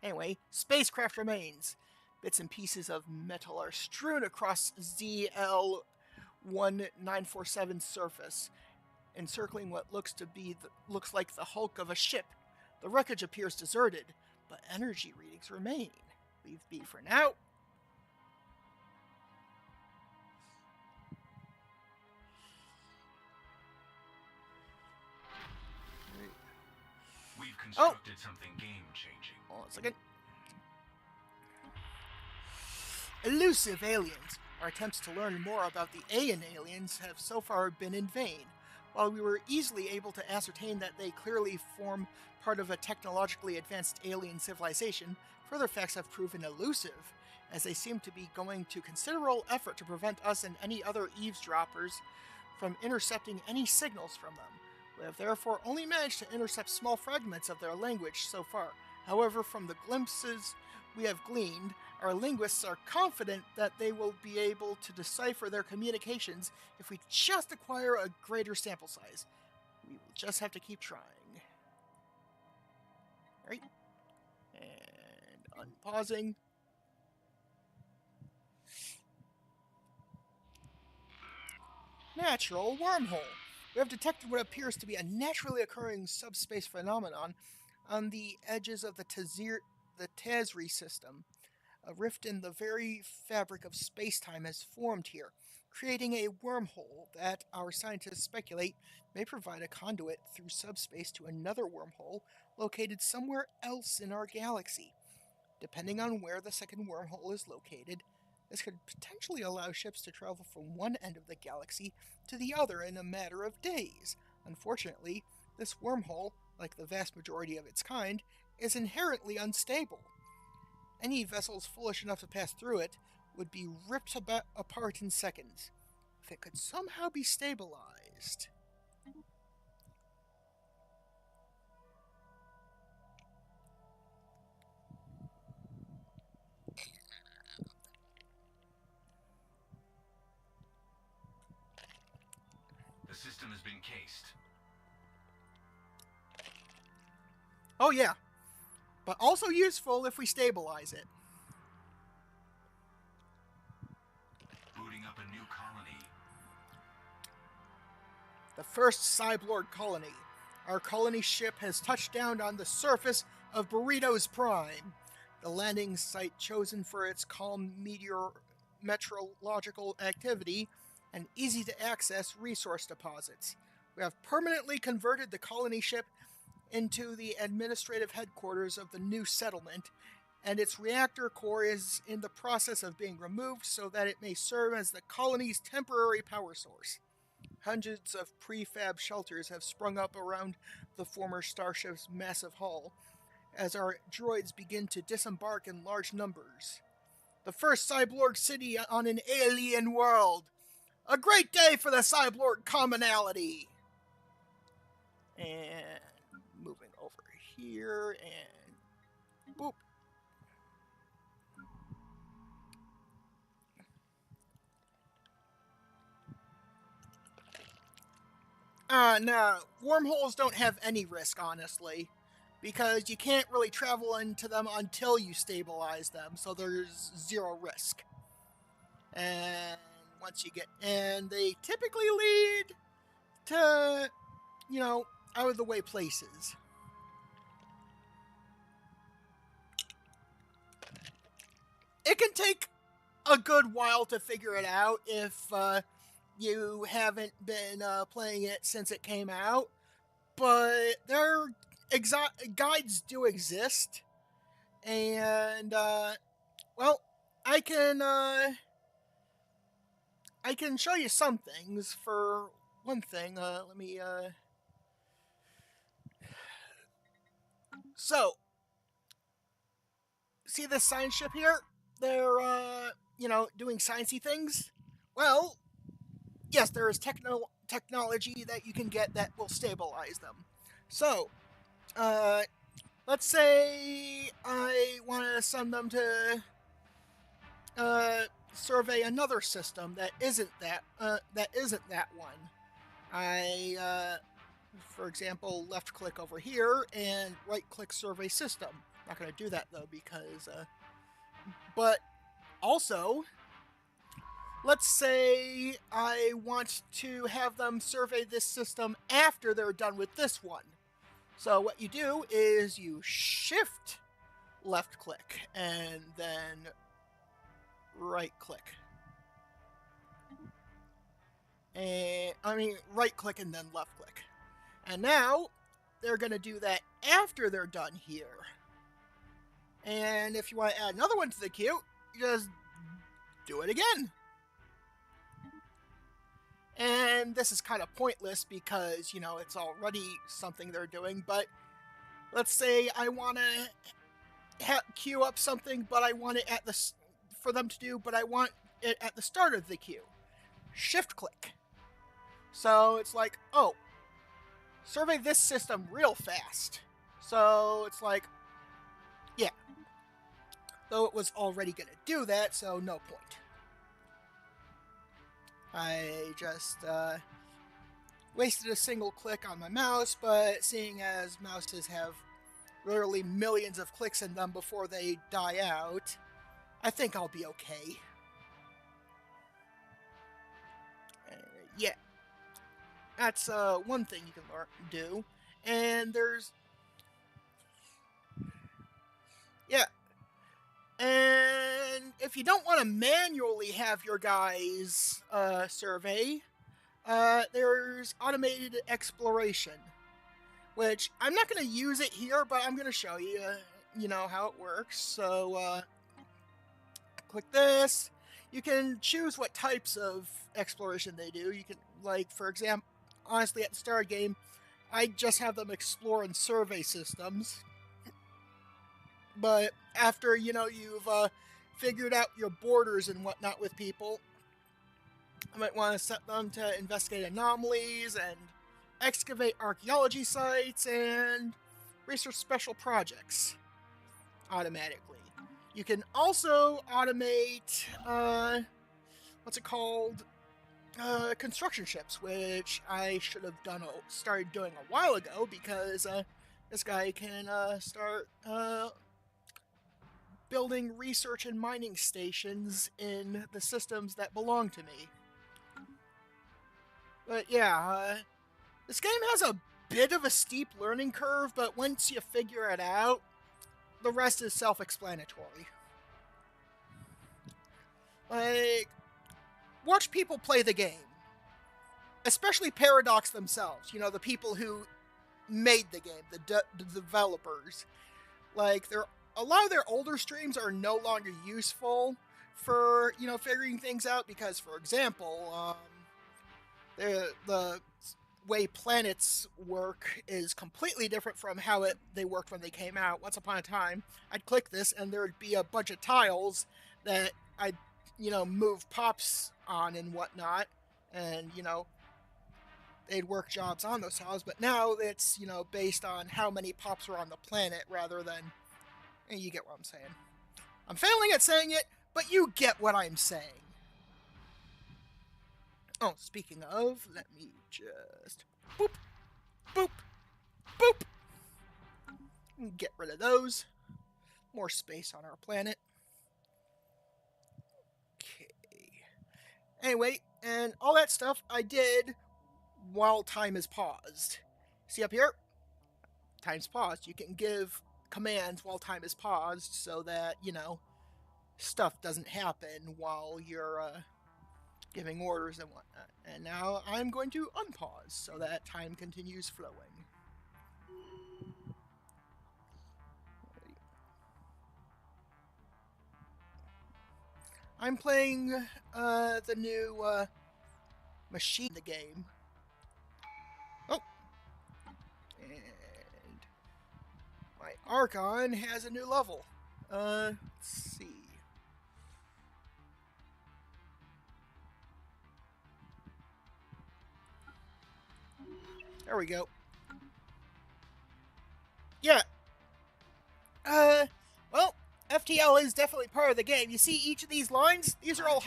Anyway, spacecraft remains. Bits and pieces of metal are strewn across ZL-1947's surface, encircling what looks like the hulk of a ship. The wreckage appears deserted, but energy readings remain. Leave be for now. We've constructed something game-changing. Hold on a second. Elusive aliens. Our attempts to learn more about the Aeon aliens have so far been in vain. While we were easily able to ascertain that they clearly form part of a technologically advanced alien civilization, further facts have proven elusive, as they seem to be going to considerable effort to prevent us and any other eavesdroppers from intercepting any signals from them. We have therefore only managed to intercept small fragments of their language so far. However, from the glimpses we have gleaned, our linguists are confident that they will be able to decipher their communications if we just acquire a greater sample size. We will just have to keep trying. Right? And unpausing. Natural wormhole. We have detected what appears to be a naturally occurring subspace phenomenon on the edges of the Tazri system. A rift in the very fabric of space-time has formed here, creating a wormhole that our scientists speculate may provide a conduit through subspace to another wormhole located somewhere else in our galaxy. Depending on where the second wormhole is located, this could potentially allow ships to travel from one end of the galaxy to the other in a matter of days. Unfortunately, this wormhole, like the vast majority of its kind, is inherently unstable. Any vessels foolish enough to pass through it would be ripped apart in seconds. If it could somehow be stabilized. The system has been cased. Oh, yeah. But also useful if we stabilize it. Booting up a new colony. The first Cyborg colony. Our colony ship has touched down on the surface of Burritos Prime, the landing site chosen for its calm meteorological activity and easy-to-access resource deposits. We have permanently converted the colony ship into the administrative headquarters of the new settlement, and its reactor core is in the process of being removed so that it may serve as the colony's temporary power source. Hundreds of prefab shelters have sprung up around the former starship's massive hull as our droids begin to disembark in large numbers. The first cyborg city on an alien world. A great day for the cyborg commonality. And moving over here and boop. No, wormholes don't have any risk, honestly, because you can't really travel into them until you stabilize them, so there's zero risk. And once you get, and they typically lead to, out of the way places. It can take a good while to figure it out if you haven't been playing it since it came out, but their guides do exist, and well, I can show you some things. For one thing, let me so see this science ship here? They're doing sciencey things. Well, yes, there is technology that you can get that will stabilize them. So, let's say I want to send them to survey another system that isn't that one. I, for example, left click over here and right click survey system. Not going to do that though because, but also, let's say I want to have them survey this system after they're done with this one. So what you do is you shift left click and then right click. And right click and then left click. And now they're going to do that after they're done here. And if you want to add another one to the queue, you just do it again. And this is kind of pointless because, it's already something they're doing. But let's say I want to queue up something, but I want it for them to do, but I want it at the start of the queue. Shift click. So it's like, oh, survey this system real fast. So it's like, yeah. Though it was already going to do that, so no point. I just wasted a single click on my mouse, but seeing as mouses have literally millions of clicks in them before they die out, I think I'll be okay. Yeah. That's one thing you can do. And there's... Yeah. And if you don't want to manually have your guys survey, there's automated exploration, which I'm not going to use it here, but I'm going to show you, you know, how it works. So, click this. You can choose what types of exploration they do. You can, like, for example, honestly, at the start of the game, I just have them explore and survey systems. But after, you know, you've figured out your borders and whatnot with people, I might want to set them to investigate anomalies and excavate archaeology sites and research special projects automatically. You can also automate, what's it called? Construction ships, which I should have started doing a while ago, because this guy can start building research and mining stations in the systems that belong to me. But yeah, this game has a bit of a steep learning curve, but once you figure it out, the rest is self-explanatory. Like, watch people play the game. Especially Paradox themselves, you know, the people who made the game, the developers. Like, a lot of their older streams are no longer useful for, you know, figuring things out, because, for example, the way planets work is completely different from how they worked when they came out. Once upon a time, I'd click this and there'd be a bunch of tiles that I'd, you know, move pops on and whatnot, and, you know, they'd work jobs on those tiles. But now it's, you know, based on how many pops are on the planet rather than... You get what I'm saying. I'm failing at saying it, but you get what I'm saying. Oh, speaking of, let me just... Boop! Boop! Boop! Get rid of those. More space on our planet. Okay. Anyway, and all that stuff I did while time is paused. See up here? Time's paused. You can give commands while time is paused so that, you know, stuff doesn't happen while you're giving orders and whatnot. And now I'm going to unpause so that time continues flowing. I'm playing the new machine in the game. Oh! And my Archon has a new level. Let's see. There we go. Yeah. Well, FTL is definitely part of the game. You see each of these lines? These are all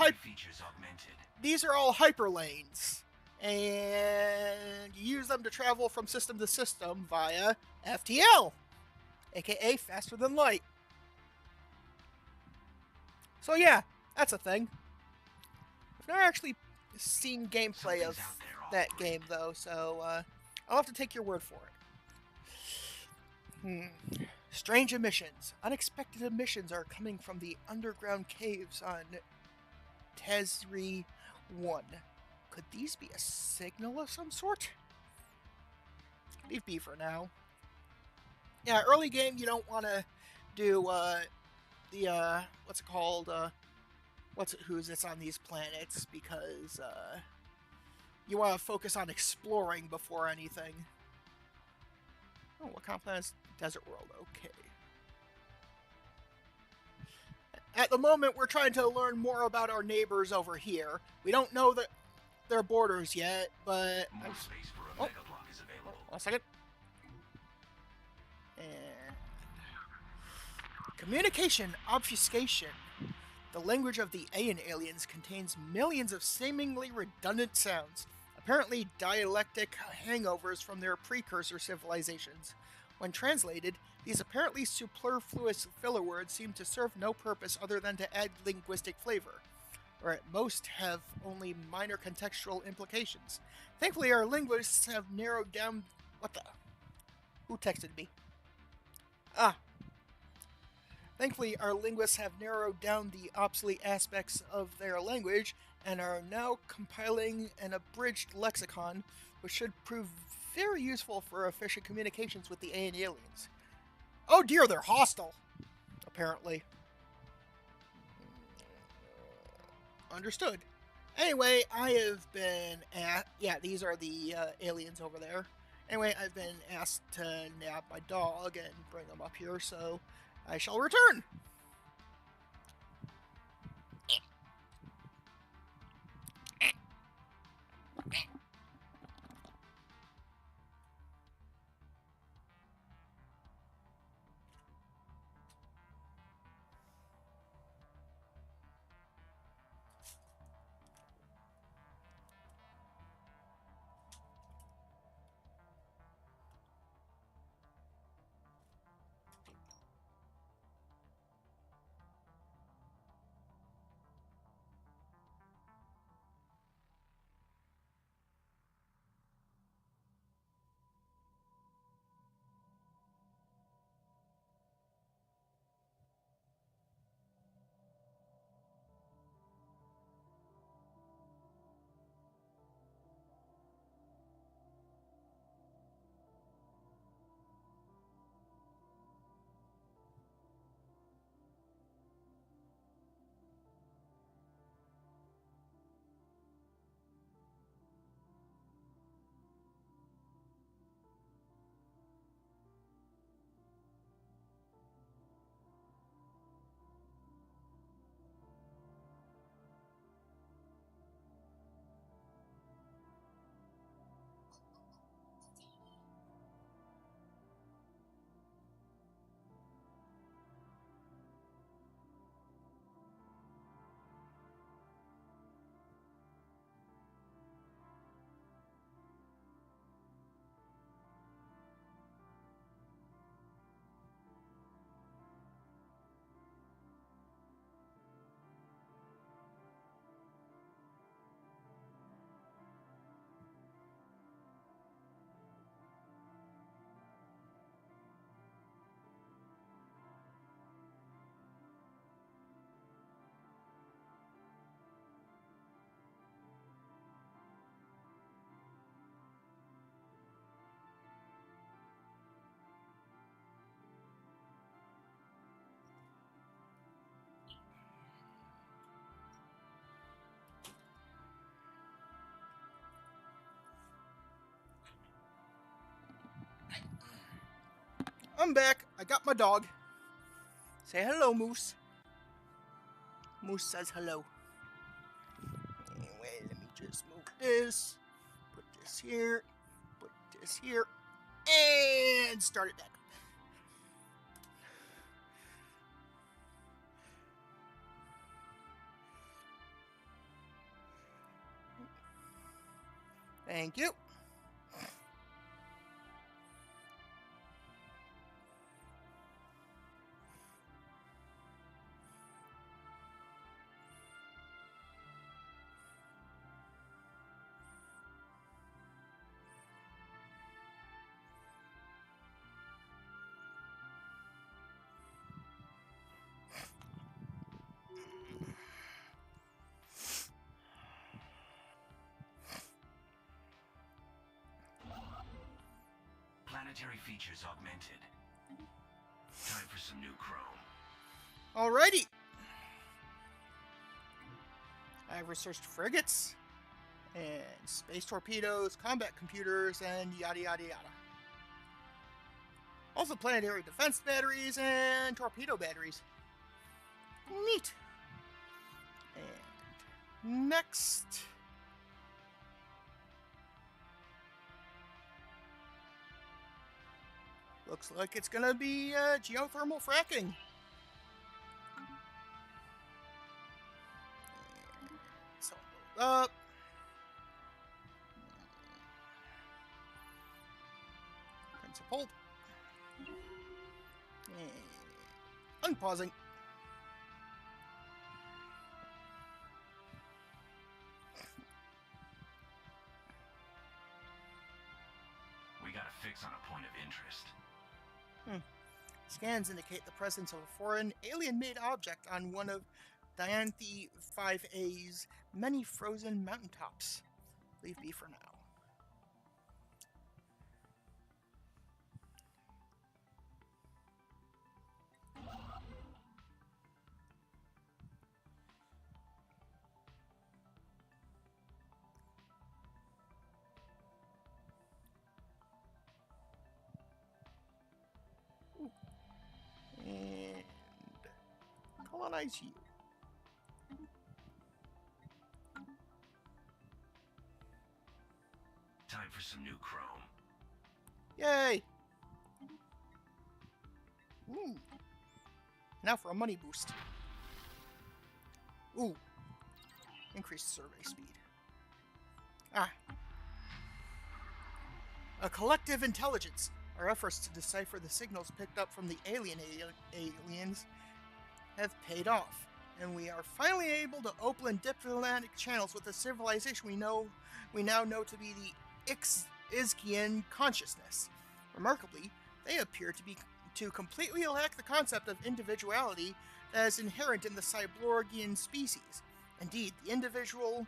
These are all hyperlanes. And you use them to travel from system to system via FTL, aka faster than light. So yeah, that's a thing. I've never actually seen gameplay of that game though, so I'll have to take your word for it. Strange emissions. Unexpected emissions are coming from the underground caves on Tezri 1. Could these be a signal of some sort? Leave be for now. Yeah, early game you don't want to do the what's it called? Who's it's on these planets, because you want to focus on exploring before anything. Oh, what kind of planet is Desert World? Okay. At the moment, we're trying to learn more about our neighbors over here. We don't know their borders yet, but... More space for a mega block is available. One second. And... Communication obfuscation. The language of the Aeon aliens contains millions of seemingly redundant sounds, apparently dialectic hangovers from their precursor civilizations. When translated, these apparently superfluous filler words seem to serve no purpose other than to add linguistic flavor, or at most have only minor contextual implications. Thankfully, our linguists have narrowed down. What the? Who texted me? Ah. Thankfully, our linguists have narrowed down the obsolete aspects of their language and are now compiling an abridged lexicon, which should prove very useful for efficient communications with the alien aliens. Oh dear, they're hostile, apparently. Understood. Anyway, I have been at. Yeah, these are the aliens over there. Anyway, I've been asked to nab my dog and bring him up here, so I shall return. I'm back. I got my dog. Say hello, Moose. Moose says hello. Anyway, let me just move this. Put this here. Put this here. And start it back. Thank you. Planetary features augmented. Time for some new chrome. Alrighty. I have researched frigates and space torpedoes, combat computers, and yada yada yada. Also planetary defense batteries and torpedo batteries. Neat. And next... looks like it's gonna be geothermal fracking. So up. Principled. Unpausing. We got a fix on a point of interest. Scans indicate the presence of a foreign, alien-made object on one of Dianthe 5A's many frozen mountaintops. Leave be for now. And colonize you. Time for some new chrome. Yay! Ooh. Now for a money boost. Ooh. Increased survey speed. Ah. A collective intelligence. Our efforts to decipher the signals picked up from the aliens have paid off, and we are finally able to open diplomatic channels with a civilization we now know to be the Izkian consciousness. Remarkably, they appear to completely lack the concept of individuality that is inherent in the Cyborgian species. Indeed, the individual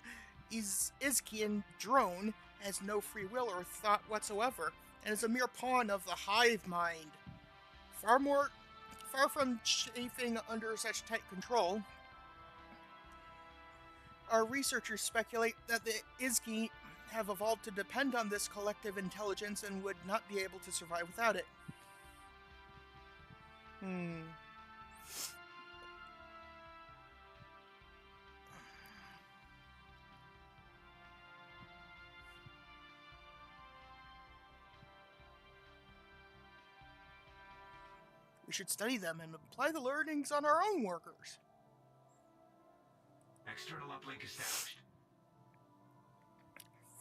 Izkian drone has no free will or thought whatsoever, and is a mere pawn of the hive mind. Far from chafing under such tight control, our researchers speculate that the Izki have evolved to depend on this collective intelligence and would not be able to survive without it. We should study them and apply the learnings on our own workers. External uplink established.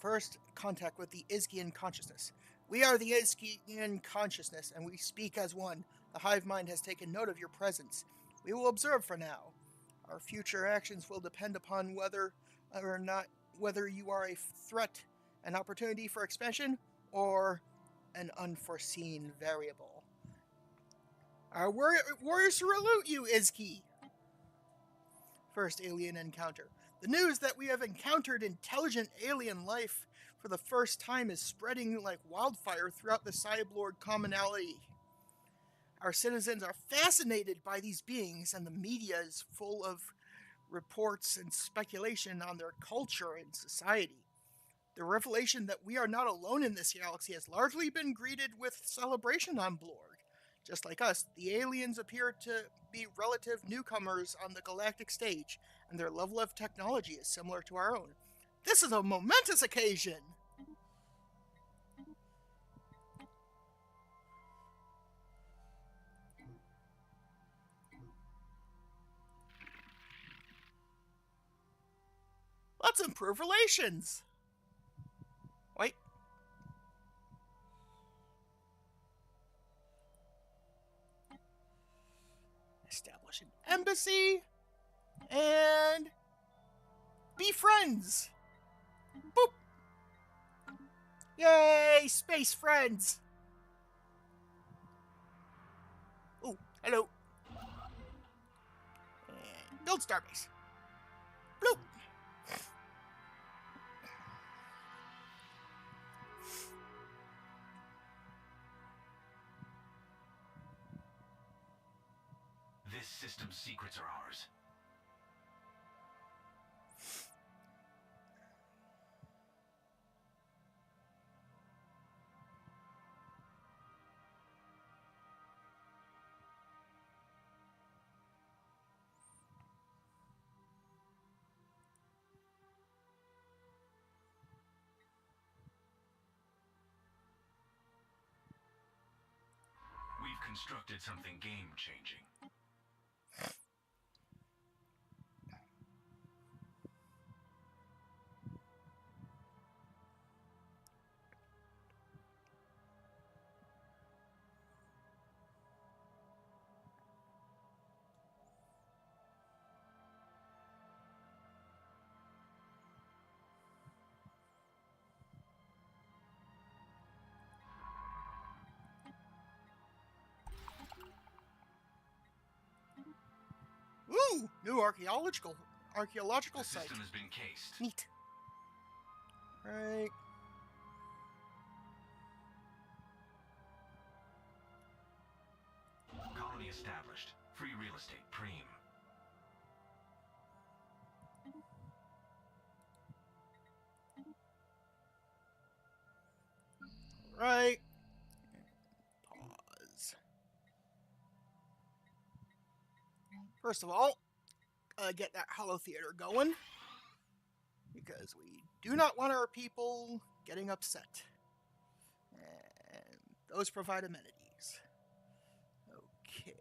First, contact with the Izkian consciousness. We are the Izkian consciousness, and we speak as one. The hive mind has taken note of your presence. We will observe for now. Our future actions will depend upon whether you are a threat, an opportunity for expansion, or an unforeseen variable. Our warriors salute you, Izki! First alien encounter. The news that we have encountered intelligent alien life for the first time is spreading like wildfire throughout the Cyborg commonality. Our citizens are fascinated by these beings, and the media is full of reports and speculation on their culture and society. The revelation that we are not alone in this galaxy has largely been greeted with celebration on Blorg. Just like us, the aliens appear to be relative newcomers on the galactic stage, and their level of technology is similar to our own. This is a momentous occasion! Let's improve relations! Wait. Establish an embassy and be friends. Boop. Yay, space friends. Oh, hello. And build starbase. Bloop. This system's secrets are ours. We've constructed something game-changing. New archaeological The site. system has been cased. Neat. Right. Colony established. Free real estate. Preem. Right. Pause. First of all, get that Hollow Theater going, because we do not want our people getting upset. And those provide amenities. Okay.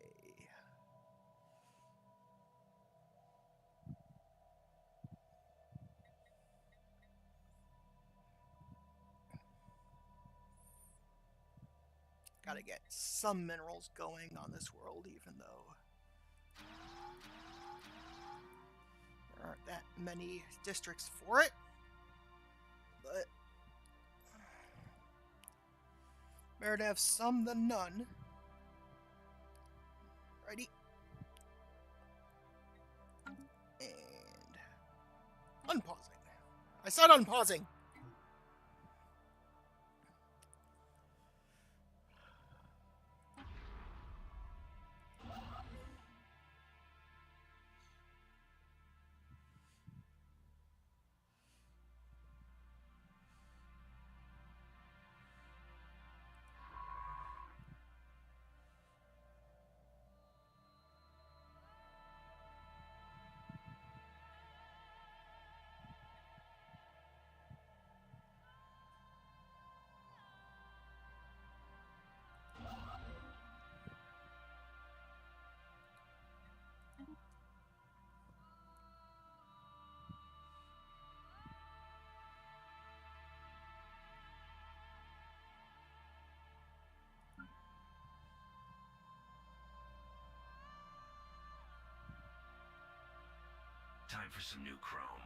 Gotta get some minerals going on this world, even though there aren't that many districts for it. But better to have some than none. Righty. And unpausing. I said unpausing. Time for some new chrome.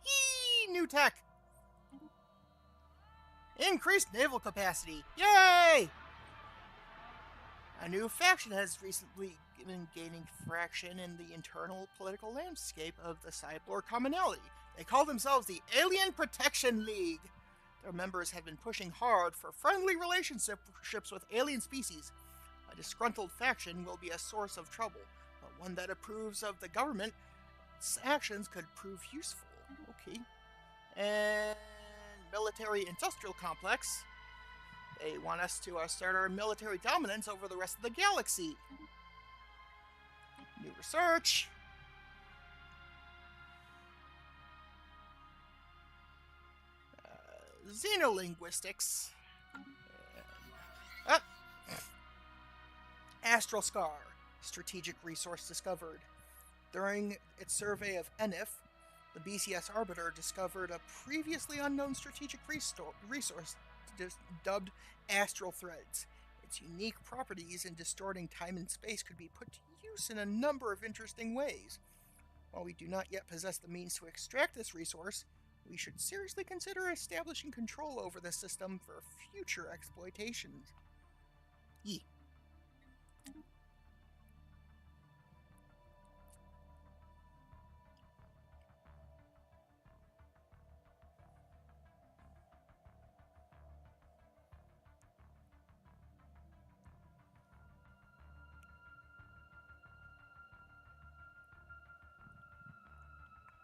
Yee! New tech! Increased naval capacity! Yay! A new faction has recently been gaining traction in the internal political landscape of the Cyborg Commonality. They call themselves the Alien Protection League. Their members have been pushing hard for friendly relationships with alien species. A disgruntled faction will be a source of trouble, but one that approves of the government's actions could prove useful. Okay. And military-industrial complex. They want us to start our military dominance over the rest of the galaxy. New research. Xenolinguistics. Astral Scar. Strategic resource discovered. During its survey of Enif, the BCS Arbiter discovered a previously unknown strategic resource dubbed Astral Threads. Its unique properties in distorting time and space could be put to use in a number of interesting ways. While we do not yet possess the means to extract this resource, we should seriously consider establishing control over the system for future exploitations. Yee.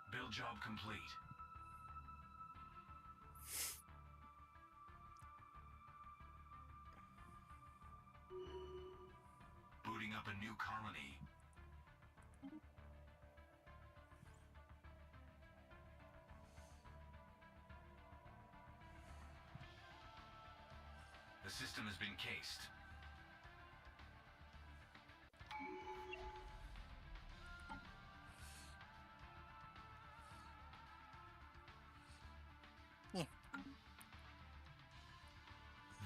Build job complete. Booting up a new colony. The system has been cased.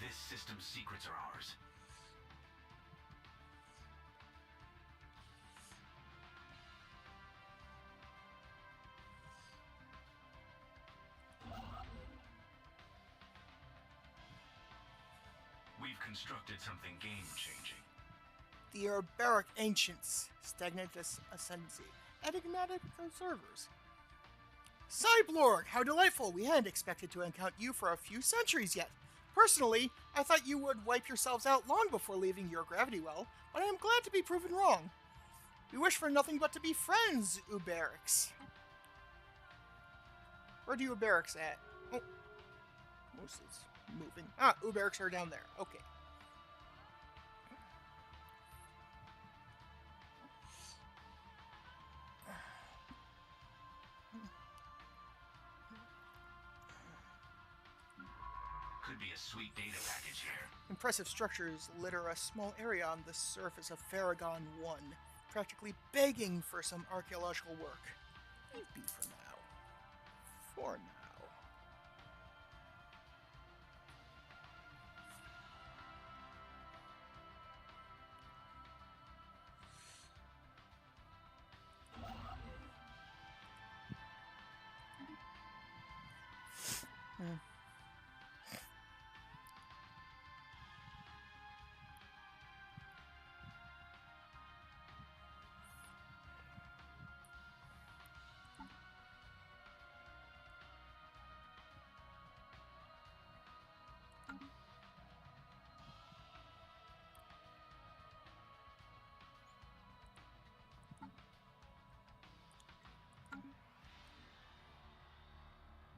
This system's secrets are ours. We've constructed something game-changing. The Barbaric Ancients, Stagnant Ascendancy. enigmatic observers. Cyborg, how delightful! We hadn't expected to encounter you for a few centuries yet. Personally, I thought you would wipe yourselves out long before leaving your gravity well, but I am glad to be proven wrong. We wish for nothing but to be friends, Uberix. Where do Uberix at? Oh, most is moving. Ah, Uberix are down there. Okay. Could be a sweet data package here. Impressive structures litter a small area on the surface of Farragon 1, practically begging for some archaeological work. Leave be for now. For now.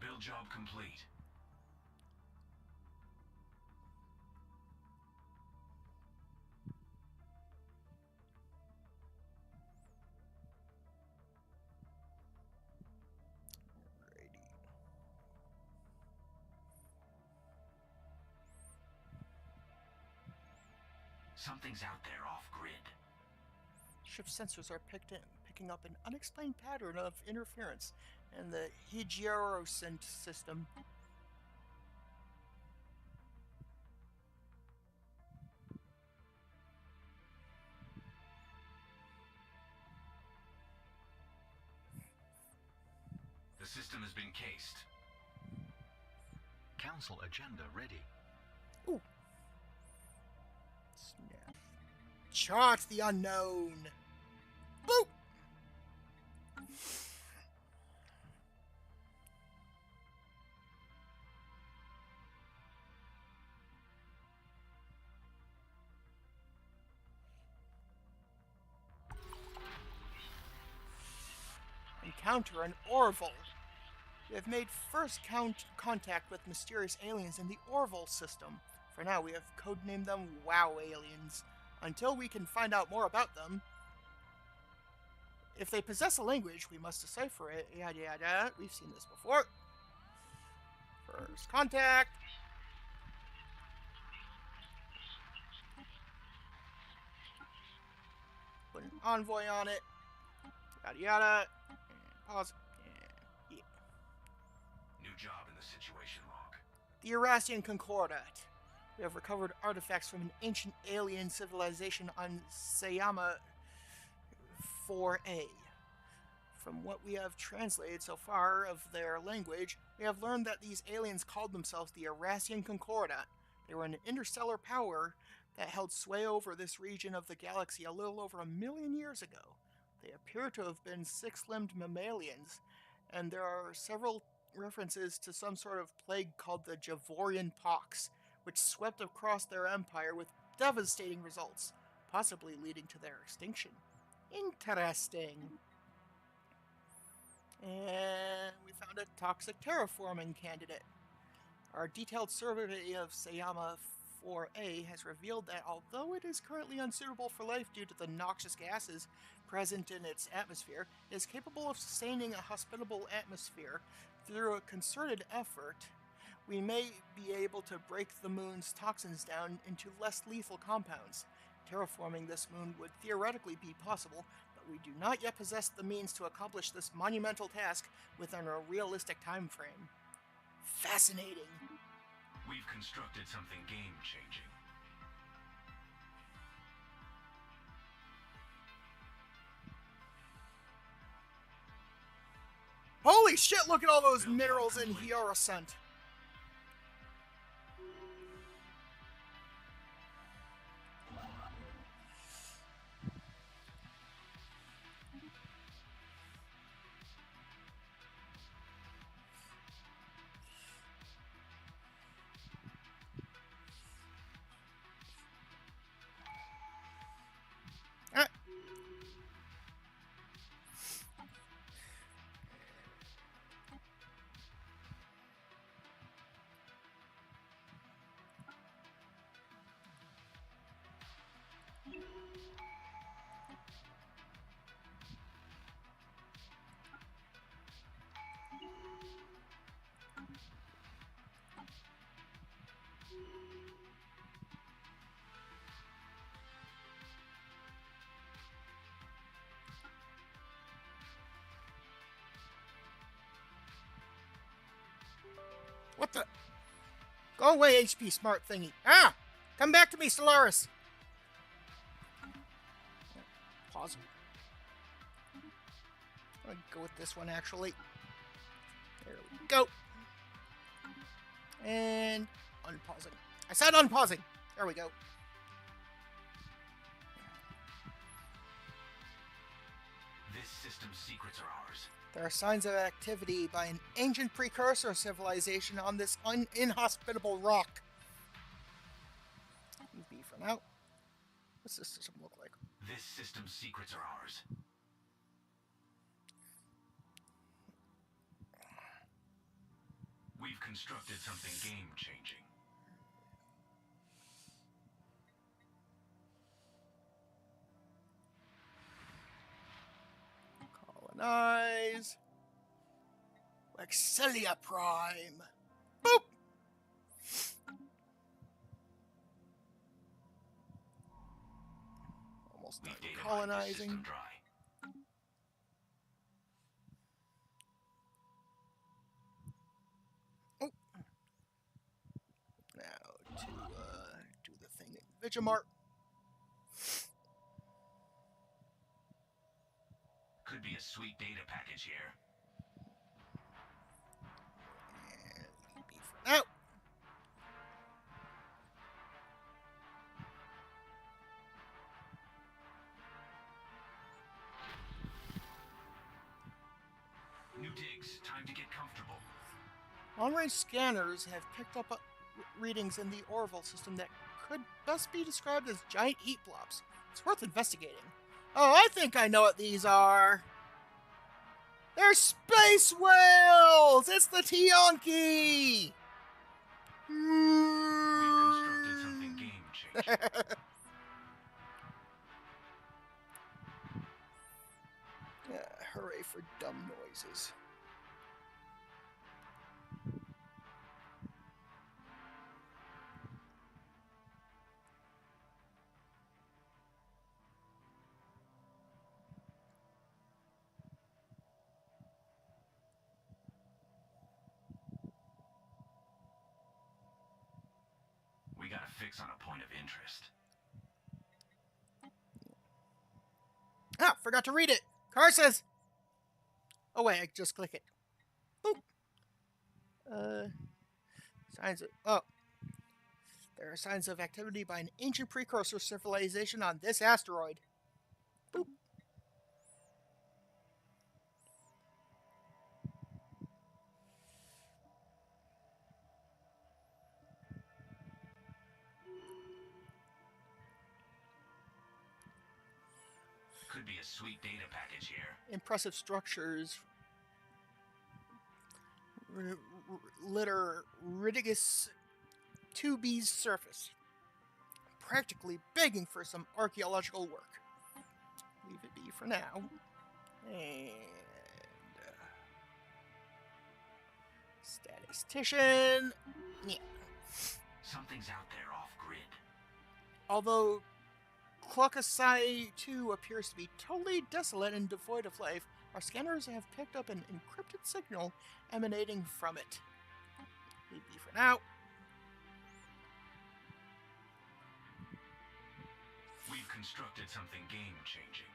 Build job complete. Something's out there off-grid. Ship sensors are picking up an unexplained pattern of interference in the Higierosynth system. The system has been cased. Council agenda ready. Ooh. Snap. Chart the unknown. Boop! Encounter an Orville. We have made first contact with mysterious aliens in the Orville system. For now, we have codenamed them WoW aliens, until we can find out more about them. If they possess a language, we must decipher it. Yada yada. We've seen this before. First contact. Put an envoy on it. Yada yada. And pause. And yeah. New job in the situation log. The Eurasian Concordat. We have recovered artifacts from an ancient alien civilization on Sayama 4A. From what we have translated so far of their language, we have learned that these aliens called themselves the Eurasian Concordat. They were an interstellar power that held sway over this region of the galaxy a little over 1 million years ago. They appear to have been six-limbed mammalians, and there are several references to some sort of plague called the Javorian Pox, which swept across their empire with devastating results, possibly leading to their extinction. Interesting. And we found a toxic terraforming candidate. Our detailed survey of Sayama 4A has revealed that although it is currently unsuitable for life due to the noxious gases present in its atmosphere, it is capable of sustaining a hospitable atmosphere. Through a concerted effort, we may be able to break the moon's toxins down into less lethal compounds. Terraforming this moon would theoretically be possible, but we do not yet possess the means to accomplish this monumental task within a realistic time frame. Fascinating. We've constructed something game-changing. Holy shit, look at all those minerals in Hierosynth. What the? Go away, HP smart thingy. Ah! Come back to me, Stellaris! Pause. I'm gonna go with this one, actually. There we go. And unpausing. I said unpausing. There we go. This system's secrets are ours. There are signs of activity by an ancient precursor civilization on this inhospitable rock. Leave me for now. What's this system look like? This system's secrets are ours. We've constructed something game-changing. Colonize. Excelia Prime. Boop! Almost done colonizing. Oh. Now to do the thing in Vigimart. Could be a sweet data package here. And be for now. New digs. Time to get comfortable. Long-range scanners have picked up readings in the Orville system that could best be described as giant heat blobs. It's worth investigating. Oh, I think I know what these are. They're space whales! It's the Tionki! We've constructed something game-changing. Yeah, hooray for dumb noises. We got a fix on a point of interest. Ah, forgot to read it. Car says. Oh wait, I just click it. Boop. Signs of there are signs of activity by an ancient precursor civilization on this asteroid. Boop. Could be a sweet data package here. Impressive structures litter Ridigus 2B's surface, practically begging for some archaeological work. Leave it be for now. And statistician. Yeah. Something's out there off-grid. Although Clockasai 2 appears to be totally desolate and devoid of life, our scanners have picked up an encrypted signal emanating from it. Leave be for now. We've constructed something game-changing.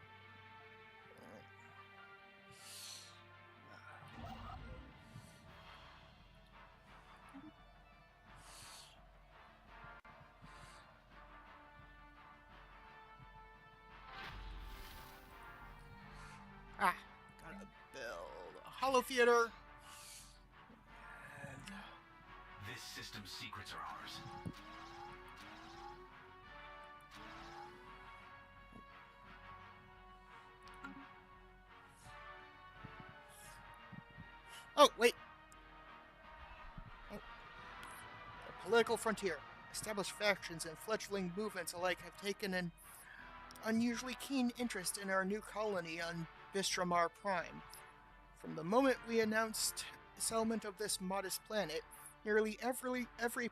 Ah, gotta build a holo theater. And This system's secrets are ours. oh, wait. Oh. The political frontier. Established factions and fledgling movements alike have taken an unusually keen interest in our new colony on Bistramar Prime. From the moment we announced settlement of this modest planet, nearly every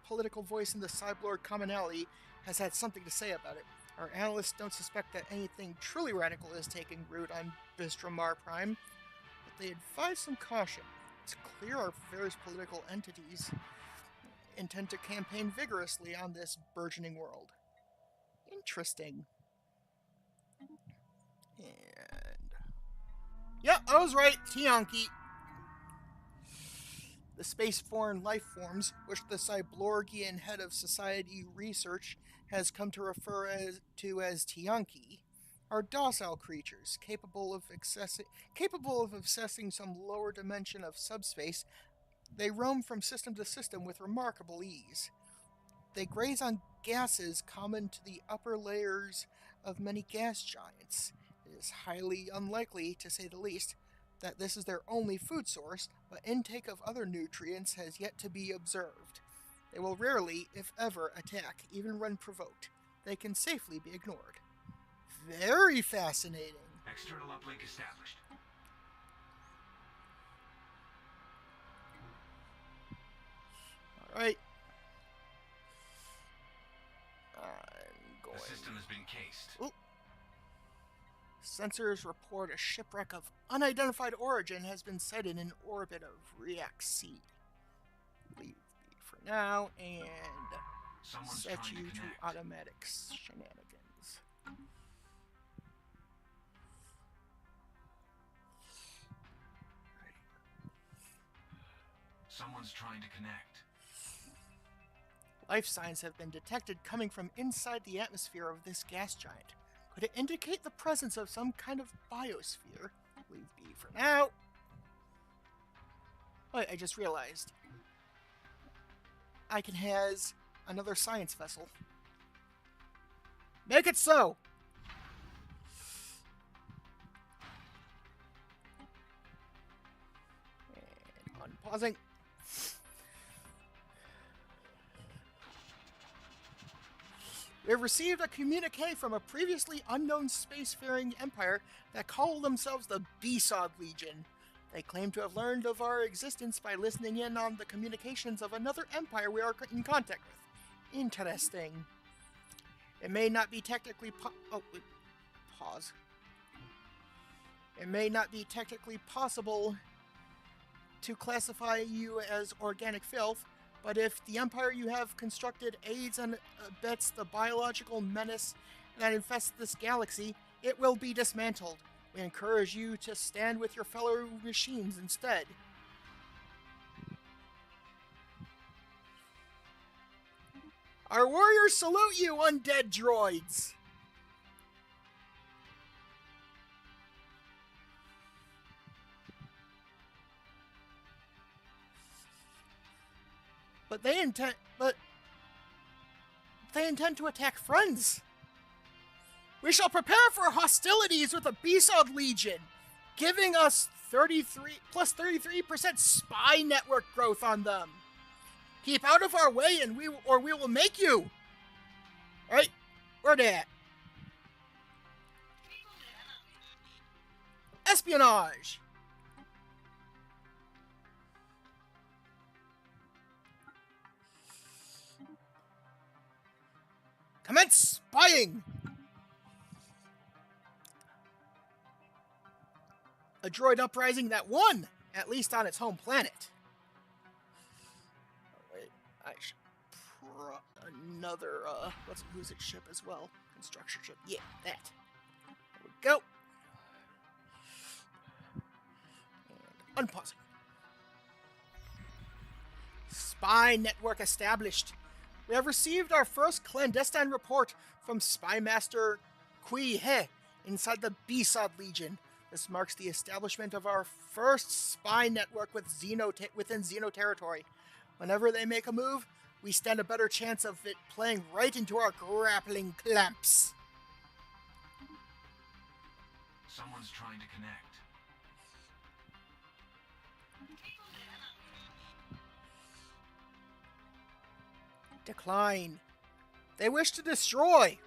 political voice in the Cyborg commonality has had something to say about it. Our analysts don't suspect that anything truly radical is taking root on Bistramar Prime, but they advise some caution. It's clear our various political entities intend to campaign vigorously on this burgeoning world. Interesting. And... yeah, I was right, Tianki. The spaceborne life forms, which the Cyborgian head of society research has come to refer to as Tianki, are docile creatures capable of accessing some lower dimension of subspace. They roam from system to system with remarkable ease. They graze on gases common to the upper layers of many gas giants. It is highly unlikely, to say the least, that this is their only food source, but intake of other nutrients has yet to be observed. They will rarely, if ever, attack, even when provoked. They can safely be ignored. Very fascinating. External uplink established. Alright. I'm going... The system has been cased. Ooh. Sensors report a shipwreck of unidentified origin has been sighted in orbit of React C. Leave me for now and set you to automatic shenanigans. Someone's trying to connect. Life signs have been detected coming from inside the atmosphere of this gas giant. Could it indicate the presence of some kind of biosphere? Leave be for now. Oh, I just realized. I can has another science vessel. Make it so! And unpausing. We have received a communique from a previously unknown spacefaring empire that call themselves the B-Sod Legion. They claim to have learned of our existence by listening in on the communications of another empire we are in contact with. Interesting. It may not be technically pause. It may not be technically possible to classify you as organic filth, but if the empire you have constructed aids and abets the biological menace that infests this galaxy, it will be dismantled. We encourage you to stand with your fellow machines instead. Our warriors salute you, undead droids! But they intend to attack friends. We shall prepare for hostilities with the B-Sod Legion, giving us 33% spy network growth on them. Keep out of our way, and we will make you. All right, where they at? Espionage. Commence spying! A droid uprising that won, at least on its home planet. Alright, I should another, who's its ship as well? Construction ship. Yeah, that. There we go. And unpausing. Spy network established. We have received our first clandestine report from Spy Master Kui He inside the B-Sod Legion. This marks the establishment of our first spy network within Xeno territory. Whenever they make a move, we stand a better chance of it playing right into our grappling clamps. Someone's trying to connect. Decline. They wish to destroy.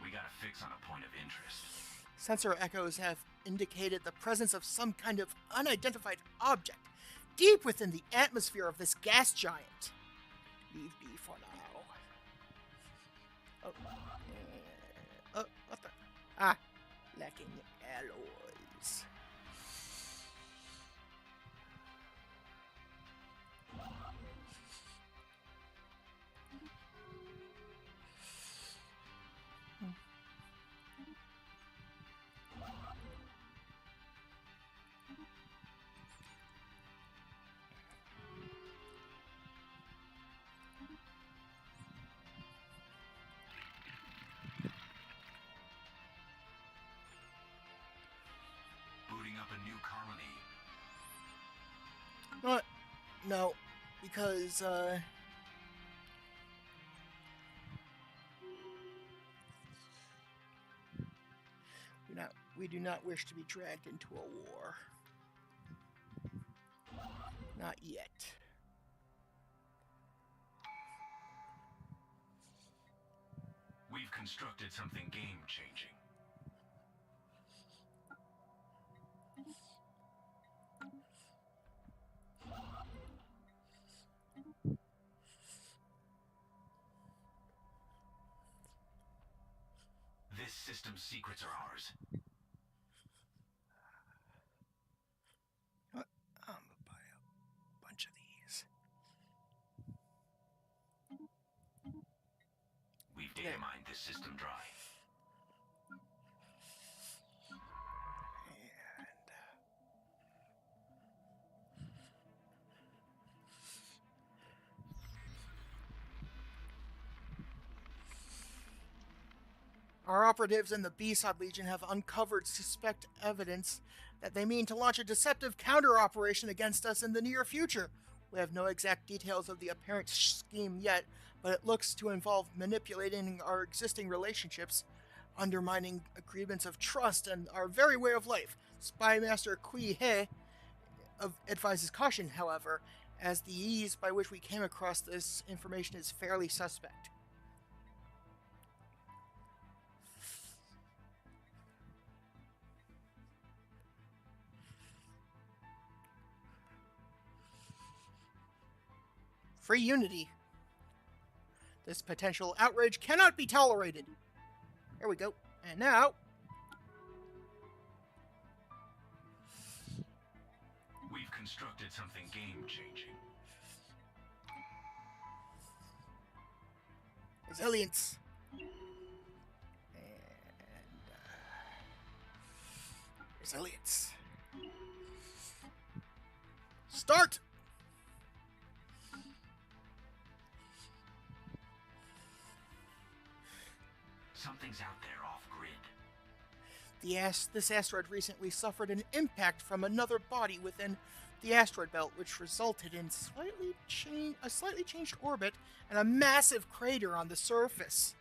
We got a fix on a point of interest. Sensor echoes have indicated the presence of some kind of unidentified object deep within the atmosphere of this gas giant. Leave be for now. Oh. Oh, what the? Ah. Lacking alloys. Booting up a new colony. What? No, because we do not wish to be dragged into a war. Not yet. We've constructed something game-changing. This system's secrets are ours. I'm gonna buy a bunch of these. We've data mined this system dry. Our operatives in the B-Sod Legion have uncovered suspect evidence that they mean to launch a deceptive counter-operation against us in the near future. We have no exact details of the apparent scheme yet, but it looks to involve manipulating our existing relationships, undermining agreements of trust, and our very way of life. Spy Master Kui He advises caution, however, as the ease by which we came across this information is fairly suspect. Free unity. This potential outrage cannot be tolerated. There we go. And now... We've constructed something game-changing. Resilience. And... resilience. Start! Something's out there off-grid. This asteroid recently suffered an impact from another body within the asteroid belt, which resulted in a slightly changed orbit and a massive crater on the surface.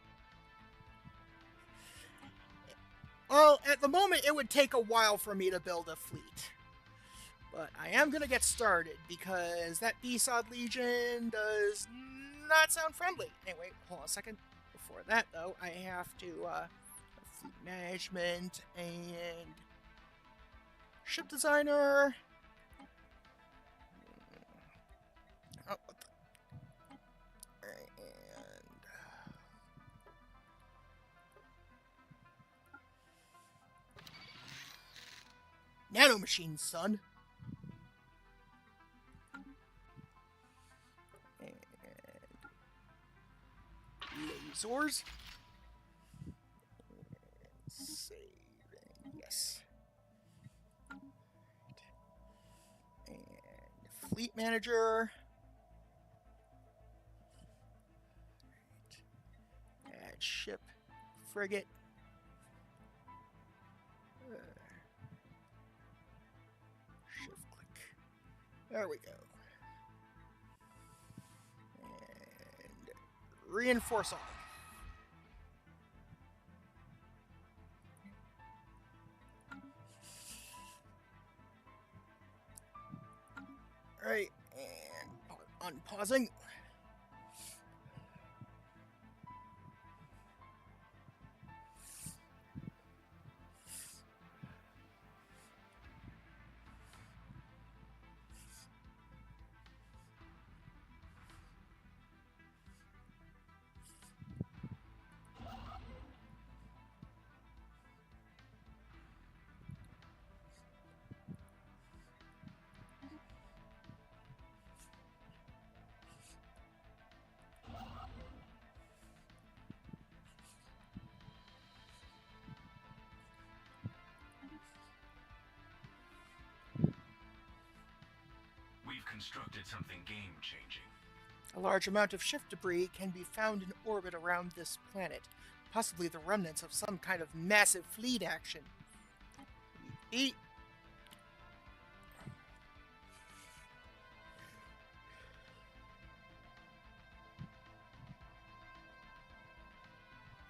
Well, at the moment, it would take a while for me to build a fleet. But I am going to get started, because that B-Sod Legion does not sound friendly. Anyway, hold on a second. Before that, though, I have to fleet management and ship designer. Oh, what the... and nanomachines, son. Lasers. Saving, yes. And fleet manager. Add ship, frigate. Shift click. There we go. And reinforce all. Alright, and unpausing. constructed something game-changing. A large amount of shift debris can be found in orbit around this planet, possibly the remnants of some kind of massive fleet action. Eat.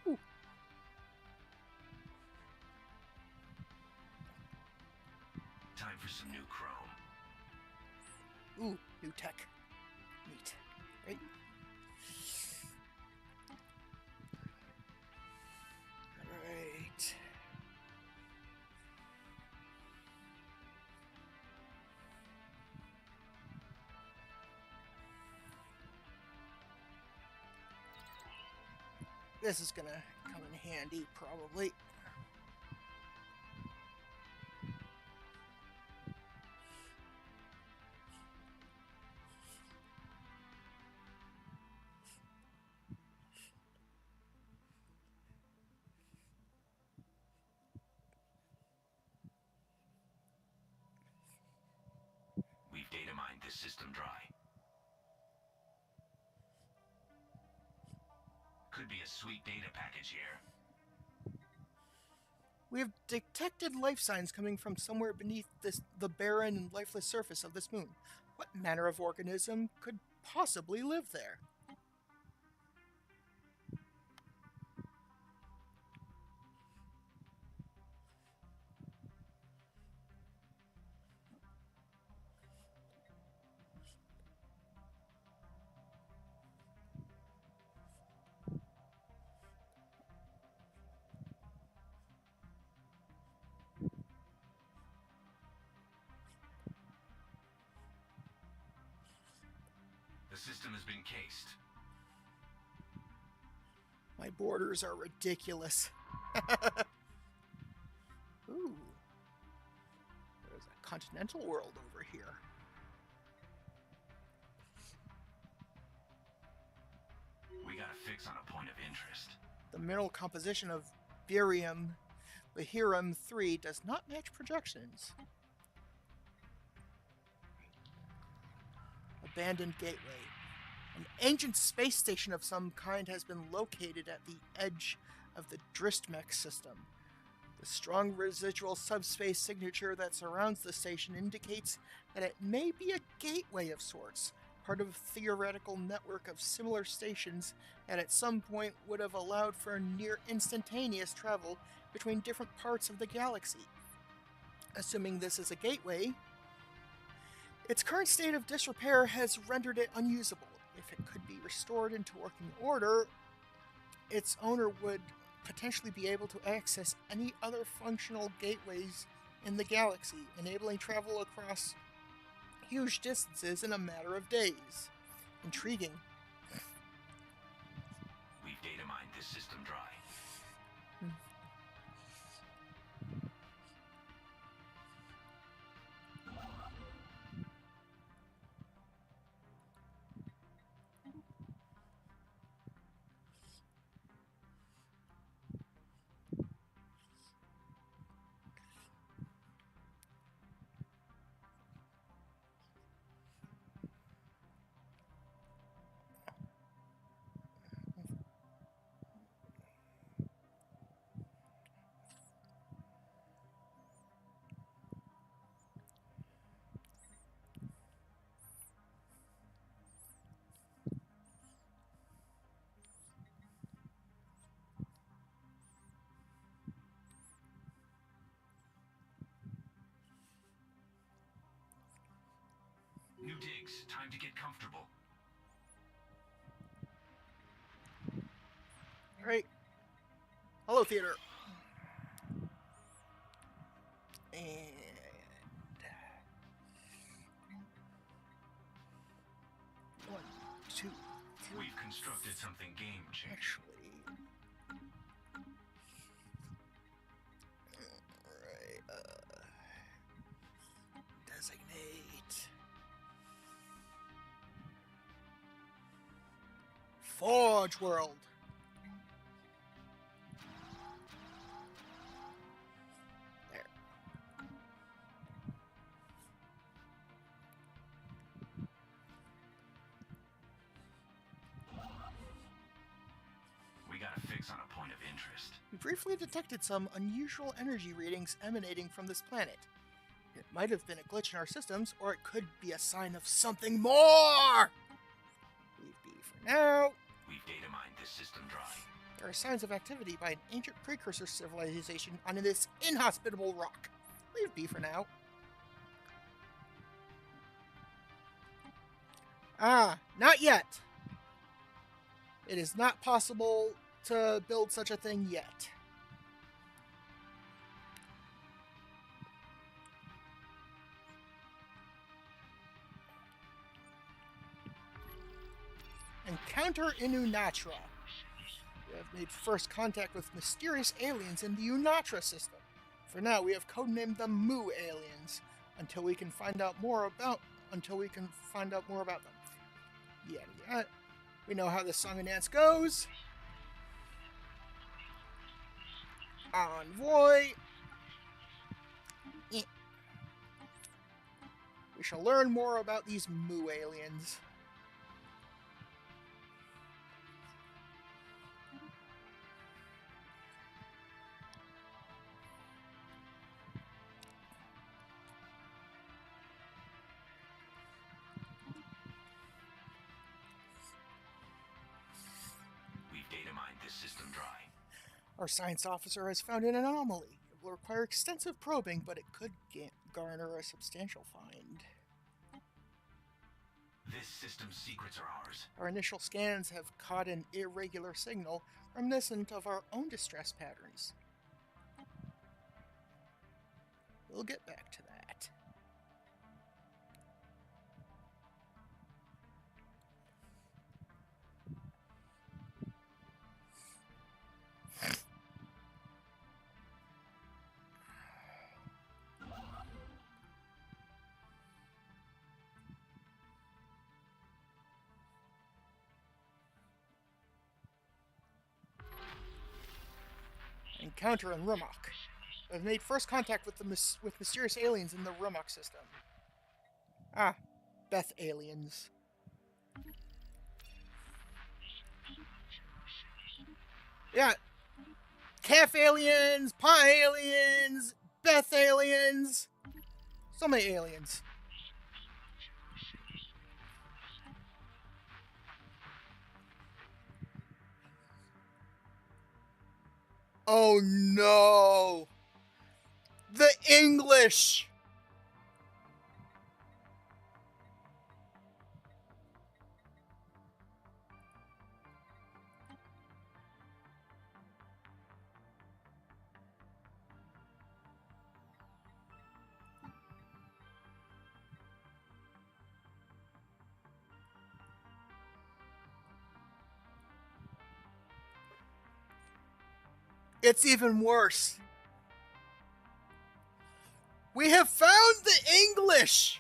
Ooh. Time for some new chrome. Ooh, new tech. Neat. Right? Alright. This is gonna come in handy, probably. We've data mined this system dry. Could be a sweet data package here. We have detected life signs coming from somewhere beneath the barren and lifeless surface of this moon. What manner of organism could possibly live there? The system has been cased. My borders are ridiculous. Ooh. There's a continental world over here. We got a fix on a point of interest. The mineral composition of Barium-3 does not match projections. Abandoned gateway. An ancient space station of some kind has been located at the edge of the Dristmech system. The strong residual subspace signature that surrounds the station indicates that it may be a gateway of sorts, part of a theoretical network of similar stations that at some point would have allowed for near instantaneous travel between different parts of the galaxy. Assuming this is a gateway, its current state of disrepair has rendered it unusable. If it could be restored into working order, its owner would potentially be able to access any other functional gateways in the galaxy, enabling travel across huge distances in a matter of days. Intriguing. We've data mined this system dry. New digs. Time to get comfortable. Alright. Hello, theater. And... one, two, three. We've constructed something game-changing. Actually... Alright, designate... Forge World. There. things on a point of interest. We briefly detected some unusual energy readings emanating from this planet. It might have been a glitch in our systems, or it could be a sign of something more! Leave be for now. We've data mined this system dry. There are signs of activity by an ancient precursor civilization on this inhospitable rock. Leave be for now. Not yet. It is not possible to build such a thing yet. Encounter in Unatra. We have made first contact with mysterious aliens in the Unatra system. For now, we have codenamed them Mu aliens until we can find out more about them. Yeah. We know how this song and dance goes. Envoy. We shall learn more about these Mu aliens. Our science officer has found an anomaly. It will require extensive probing, but it could garner a substantial find. This system's secrets are ours. Our initial scans have caught an irregular signal reminiscent of our own distress patterns. We'll get back to that. Encounter in Rumok. I've made first contact with mysterious aliens in the Rumok system. Beth aliens. Yeah. Calf aliens, Pa aliens, Beth aliens. So many aliens. Oh no! The English! It's even worse. We have found the English!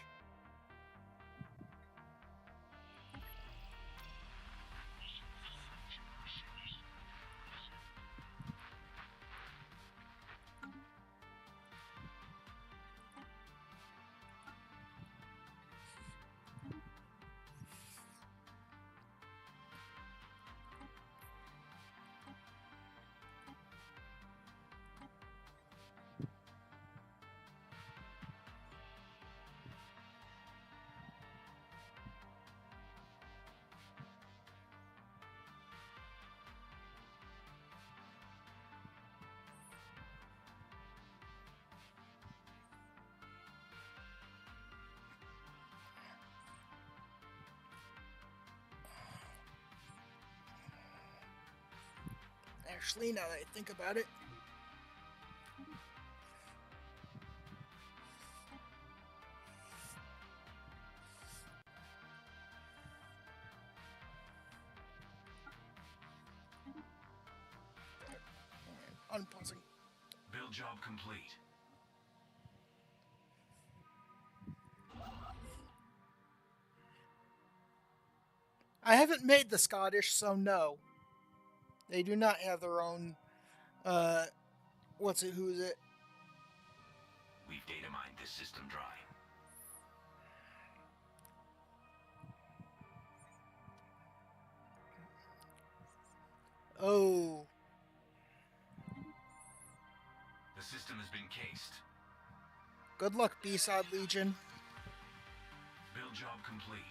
Actually, now that I think about it. Unpausing. Build job complete. I haven't made the Scottish, so no. They do not have their own, who's it? We've data mined this system dry. Oh, encased. Good luck, B-Sod Legion. Build job complete.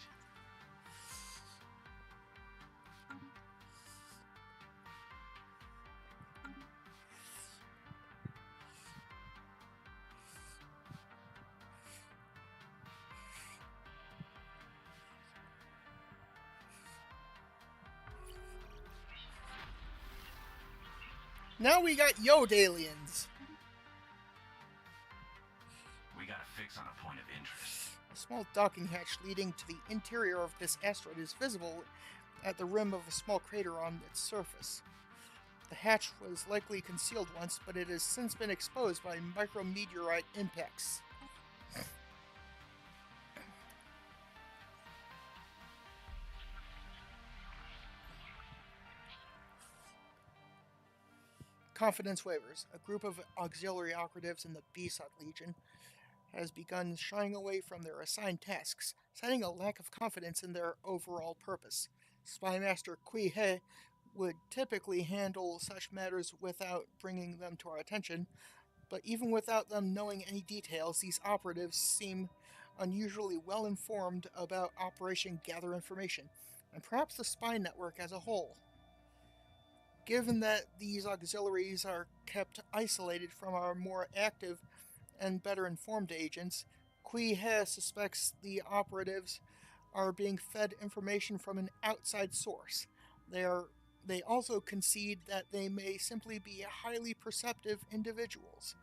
Now we got Yod aliens. We got a fix on a point of interest. A small docking hatch leading to the interior of this asteroid is visible at the rim of a small crater on its surface. The hatch was likely concealed once, but it has since been exposed by micrometeorite impacts. Confidence wavers. A group of auxiliary operatives in the B-Sod Legion has begun shying away from their assigned tasks, citing a lack of confidence in their overall purpose. Spymaster Kui He would typically handle such matters without bringing them to our attention, but even without them knowing any details, these operatives seem unusually well informed about Operation Gather Information, and perhaps the spy network as a whole. Given that these auxiliaries are kept isolated from our more active and better informed agents, Kui He suspects the operatives are being fed information from an outside source. They also concede that they may simply be highly perceptive individuals.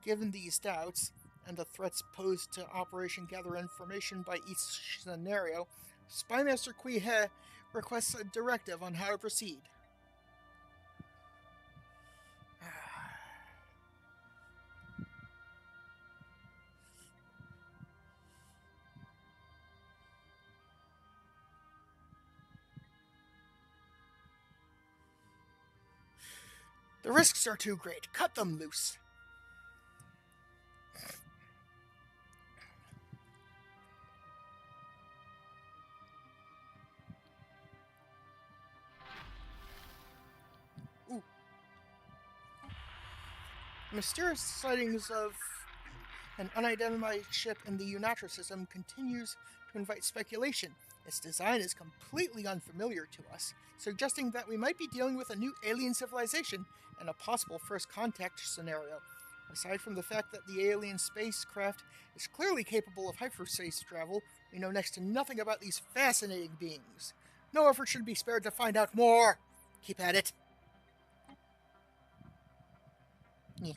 Given these doubts, and the threats posed to Operation Gather Information by each scenario, Spymaster Kui He requests a directive on how to proceed. The risks are too great. Cut them loose. Ooh. Mysterious sightings of an unidentified ship in the Unatra system continues to invite speculation. Its design is completely unfamiliar to us, suggesting that we might be dealing with a new alien civilization and a possible first contact scenario. Aside from the fact that the alien spacecraft is clearly capable of hyperspace travel, we know next to nothing about these fascinating beings. No effort should be spared to find out more. Keep at it. Yeah.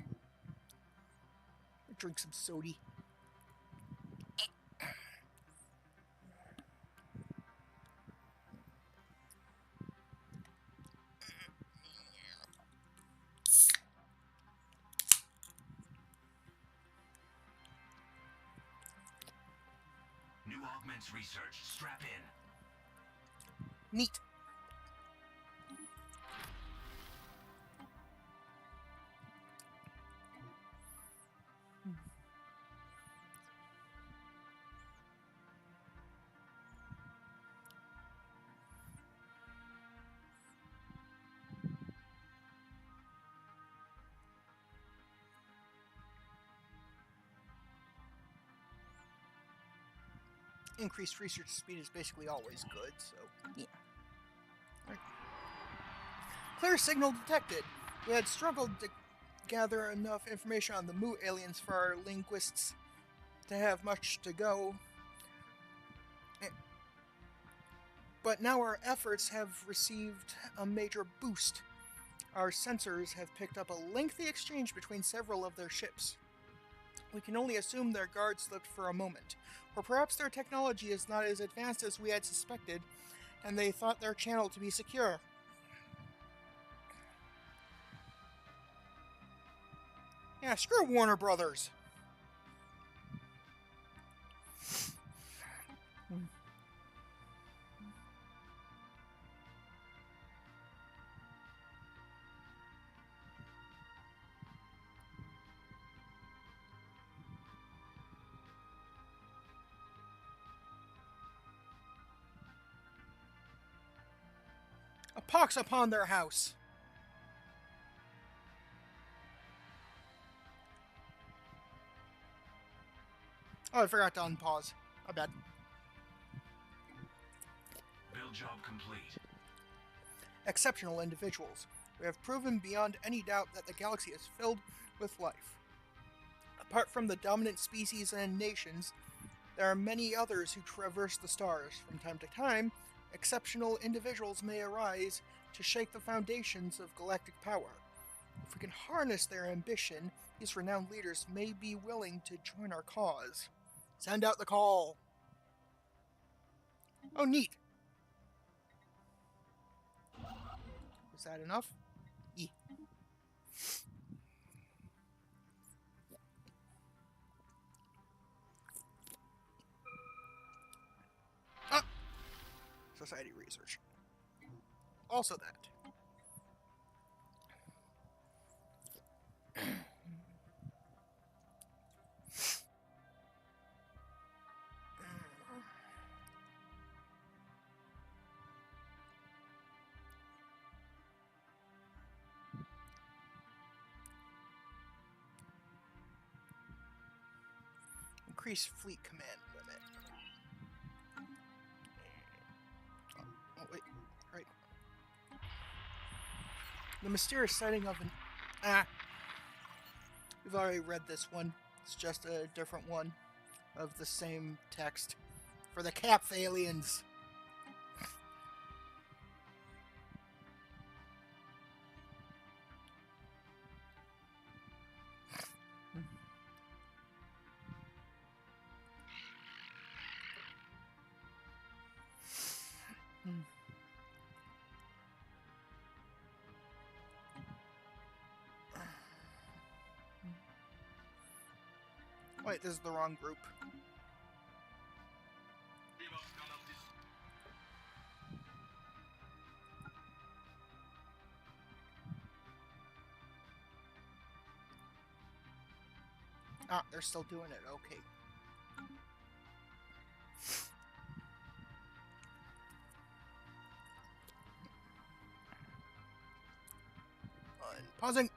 Drink some soda. New augments research. Strap in. Neat. Increased research speed is basically always good, so yeah. Right. Clear signal detected. We had struggled to gather enough information on the Mu aliens for our linguists to have much to go. But now our efforts have received a major boost. Our sensors have picked up a lengthy exchange between several of their ships. We can only assume their guard slipped for a moment, or perhaps their technology is not as advanced as we had suspected, and they thought their channel to be secure. Yeah, screw Warner Brothers. A pox upon their house. Oh, I forgot to unpause. My bad. Build job complete. Exceptional individuals. We have proven beyond any doubt that the galaxy is filled with life. Apart from the dominant species and nations, there are many others who traverse the stars. From time to time, exceptional individuals may arise to shake the foundations of galactic power. If we can harness their ambition, these renowned leaders may be willing to join our cause. Send out the call. Oh, neat. Was that enough? E. Ah! Society research. Also that. Increase fleet command limit. Oh, wait. Right. The mysterious sighting of an... We've already read this one. It's just a different one of the same text. For the Cap aliens. Wait, this is the wrong group. Ah, they're still doing it. Okay. Pausing.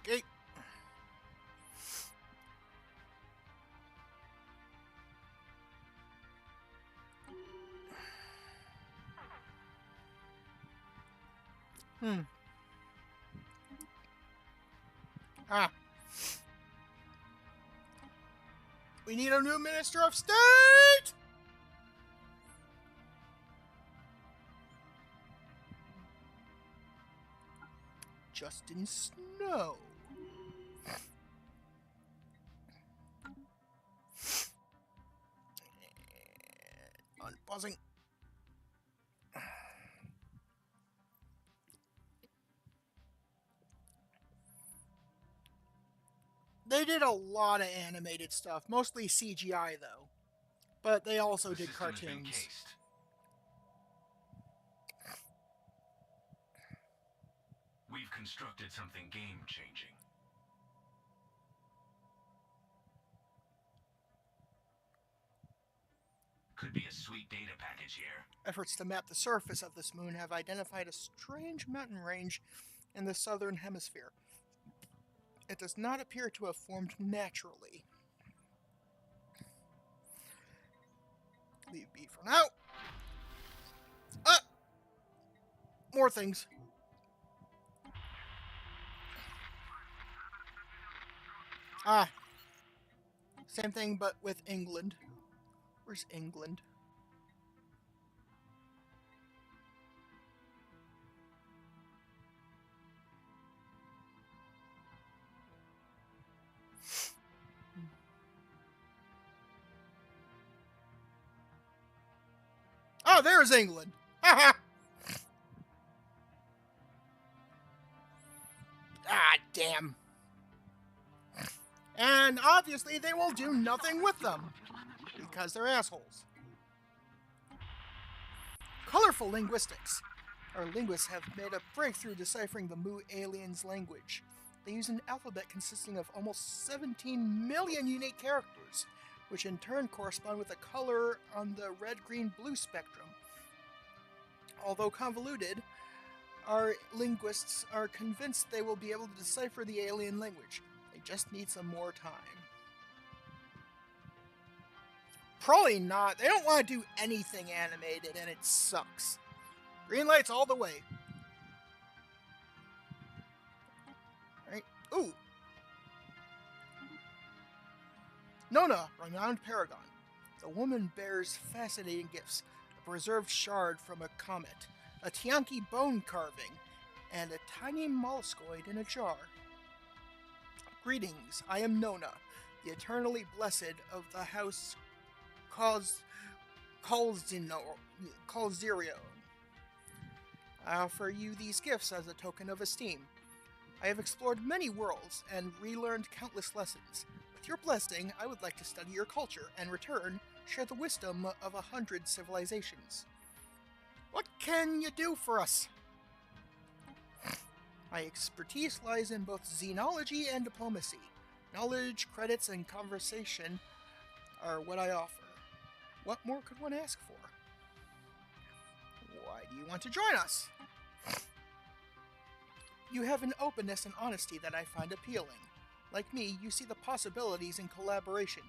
Okay. Ah. We need a new Minister of State! Justin Snow. Unpausing. They did a lot of animated stuff, mostly CGI though. But they also did cartoons. We've constructed something game-changing. Could be a sweet data package here. Efforts to map the surface of this moon have identified a strange mountain range in the southern hemisphere. It does not appear to have formed naturally. Leave B for now. More things. Same thing, but with England. Where's England? Oh, there's England. Haha. Ah, damn. And obviously they will do nothing with them, because they're assholes. Colorful linguistics. Our linguists have made a breakthrough deciphering the Mu aliens' language. They use an alphabet consisting of almost 17 million unique characters. which in turn correspond with the color on the red-green-blue spectrum. Although convoluted, our linguists are convinced they will be able to decipher the alien language. They just need some more time. Probably not. They don't want to do anything animated, and it sucks. Green lights all the way. Right? Ooh. Nona, renowned paragon. The woman bears fascinating gifts. A preserved shard from a comet, a Tianki bone carving, and a tiny molluscoid in a jar. Greetings, I am Nona, the eternally blessed of the house Calzerio. I offer you these gifts as a token of esteem. I have explored many worlds and relearned countless lessons. With your blessing, I would like to study your culture and return, share the wisdom of 100 civilizations. What can you do for us? My expertise lies in both xenology and diplomacy. Knowledge, credits, and conversation are what I offer. What more could one ask for? Why do you want to join us? You have an openness and honesty that I find appealing. Like me, you see the possibilities in collaboration.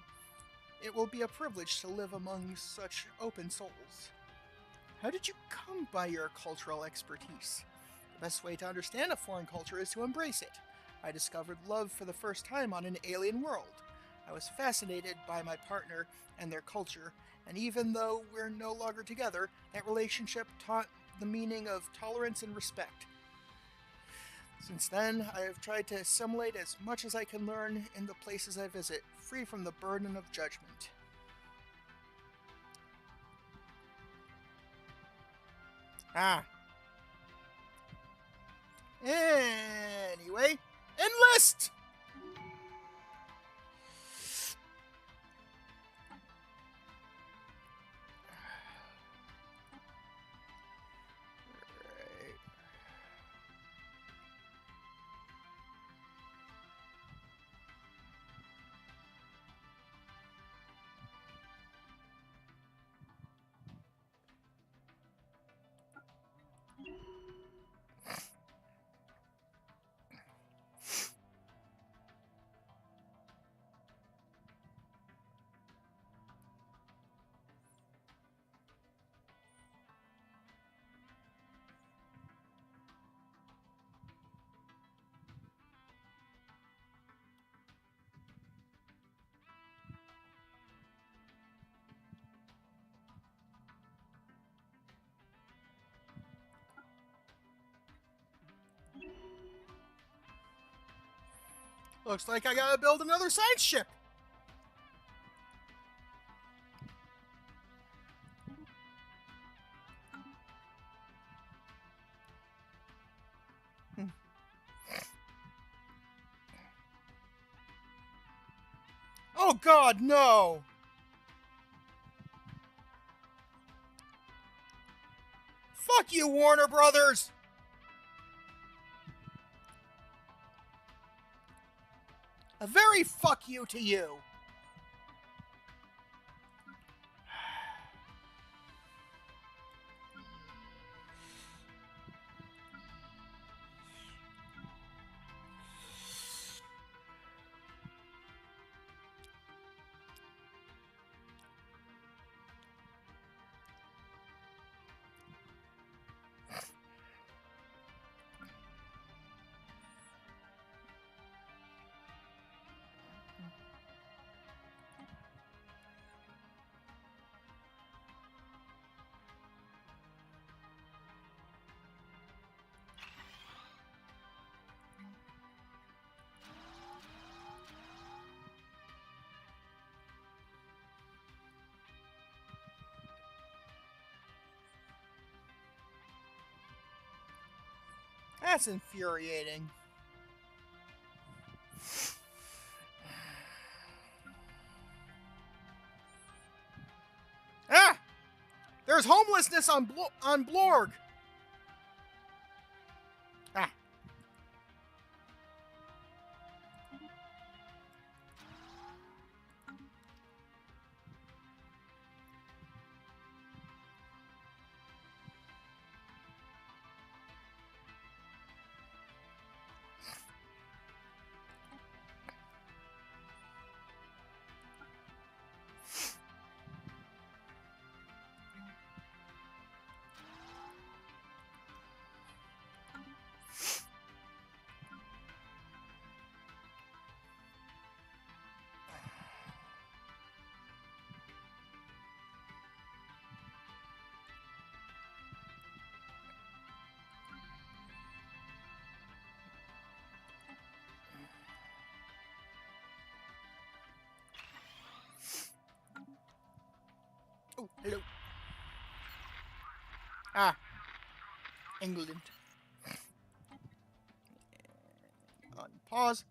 It will be a privilege to live among such open souls. How did you come by your cultural expertise? The best way to understand a foreign culture is to embrace it. I discovered love for the first time on an alien world. I was fascinated by my partner and their culture, and even though we're no longer together, that relationship taught the meaning of tolerance and respect. Since then, I have tried to assimilate as much as I can learn in the places I visit, free from the burden of judgment. Anyway, enlist! Looks like I gotta build another science ship. Oh God, no! Fuck you, Warner Brothers! A very fuck you to you. That's infuriating. Ah! There's homelessness on Blorg! Ah. Ah, England. On pause.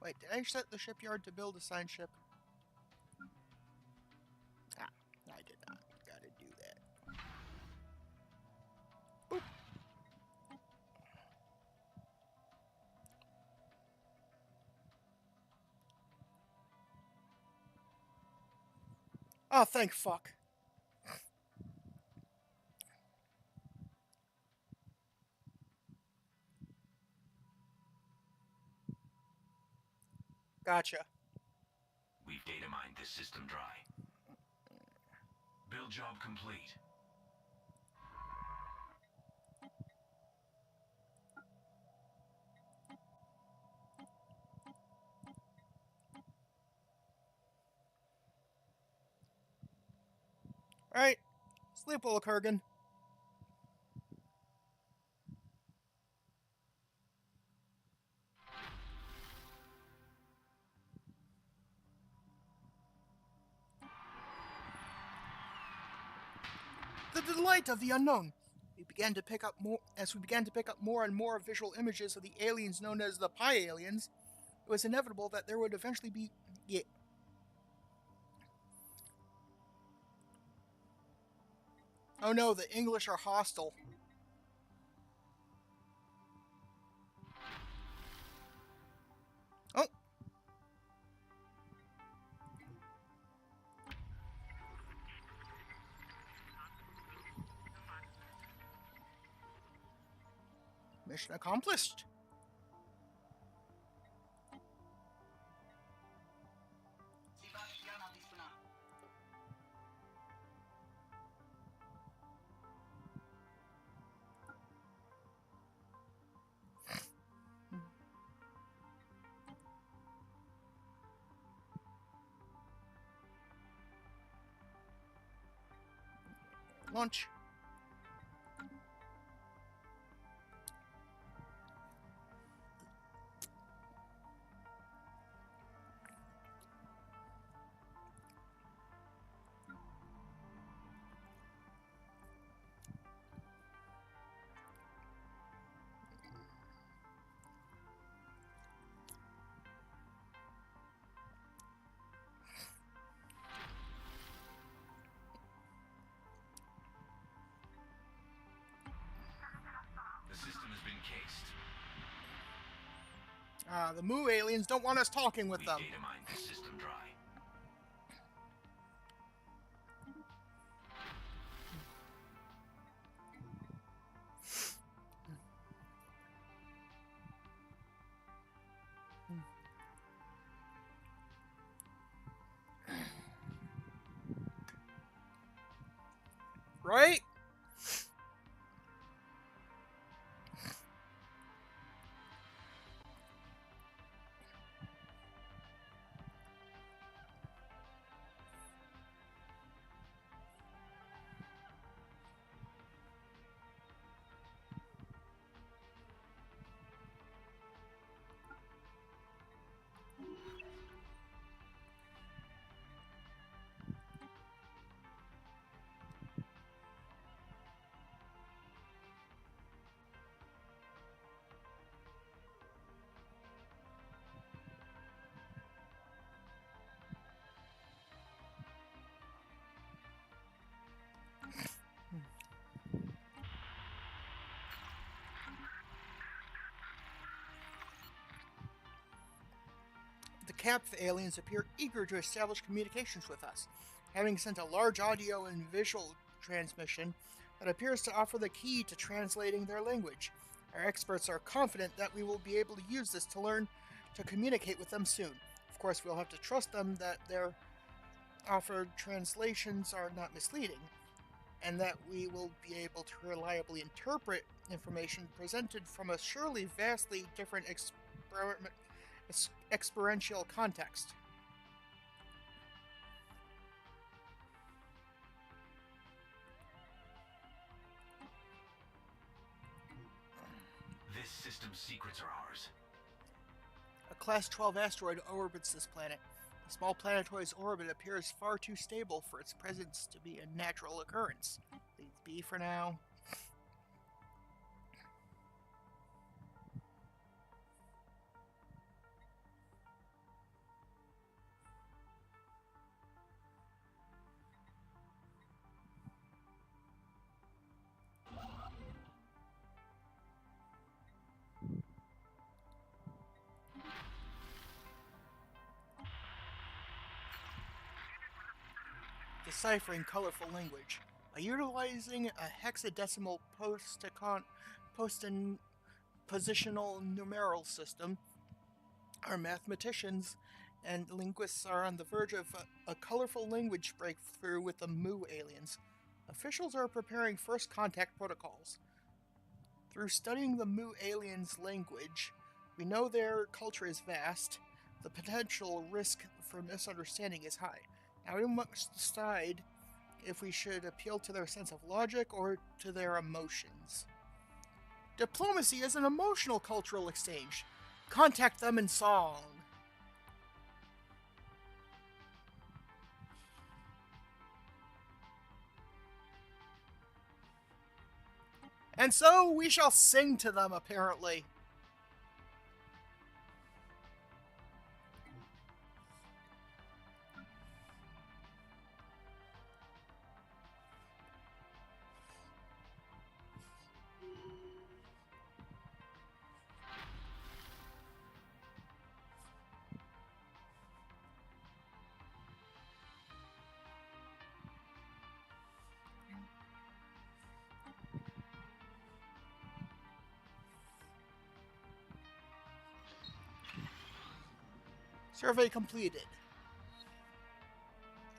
Wait, did I set the shipyard to build a sign ship? Ah, I did not. Gotta do that. Boop. Oh, thank fuck. Gotcha. We've data mined this system dry. Build job complete. Alright. Sleep well, Kurgan. The delight of the unknown. We began to pick up more and more visual images of the aliens known as the Pi aliens. It was inevitable that there would eventually be Oh no, the English are hostile. Oh. Mission accomplished. Launch. The system has been cased. The Mu aliens don't want us talking with We've them. data mined this system dry. Right? The Capth aliens appear eager to establish communications with us, having sent a large audio and visual transmission that appears to offer the key to translating their language. Our experts are confident that we will be able to use this to learn to communicate with them soon. Of course, we'll have to trust them that their offered translations are not misleading, and that we will be able to reliably interpret information presented from a surely vastly different experiential context. This system's secrets are ours. A Class 12 asteroid orbits this planet. The small planetoid's orbit appears far too stable for its presence to be a natural occurrence. Leave be for now. Deciphering colorful language. By utilizing a hexadecimal positional numeral system, our mathematicians and linguists are on the verge of a colorful language breakthrough with the Mu aliens. Officials are preparing first contact protocols. Through studying the Mu aliens' language, we know their culture is vast. The potential risk for misunderstanding is high. Now we must decide if we should appeal to their sense of logic or to their emotions. Diplomacy is an emotional cultural exchange. Contact them in song. And so we shall sing to them, apparently. Survey completed.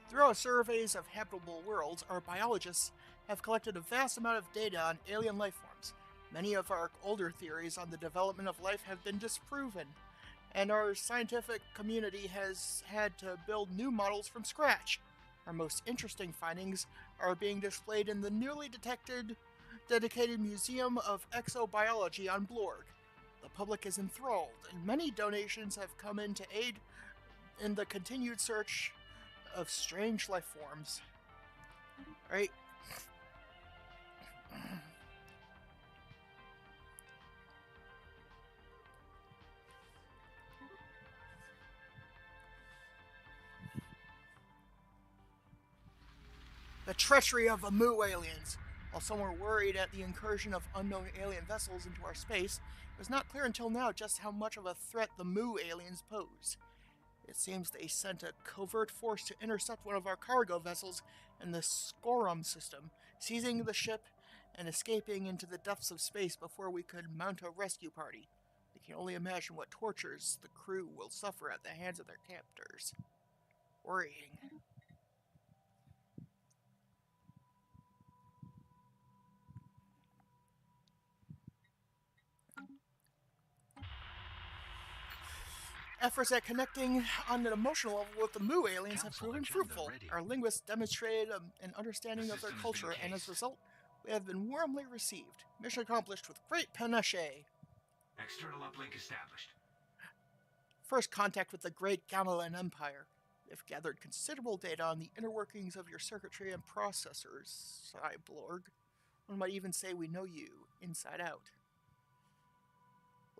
Through our surveys of habitable worlds, our biologists have collected a vast amount of data on alien life forms. Many of our older theories on the development of life have been disproven, and our scientific community has had to build new models from scratch. Our most interesting findings are being displayed in the newly dedicated Museum of Exobiology on Blorg. The public is enthralled, and many donations have come in to aid in the continued search of strange life forms. Right? The treachery of the Mu aliens. While some were worried at the incursion of unknown alien vessels into our space, it was not clear until now just how much of a threat the Mu aliens pose. It seems they sent a covert force to intercept one of our cargo vessels in the Scorum system, seizing the ship and escaping into the depths of space before we could mount a rescue party. We can only imagine what tortures the crew will suffer at the hands of their captors. Worrying. Efforts at connecting on an emotional level with the Mu aliens have proven fruitful. Our linguists demonstrated an understanding of their culture, and as a result, we have been warmly received. Mission accomplished with great panache. External uplink established. First contact with the great Gamelan Empire. We have gathered considerable data on the inner workings of your circuitry and processors, Cyborg. One might even say we know you inside out.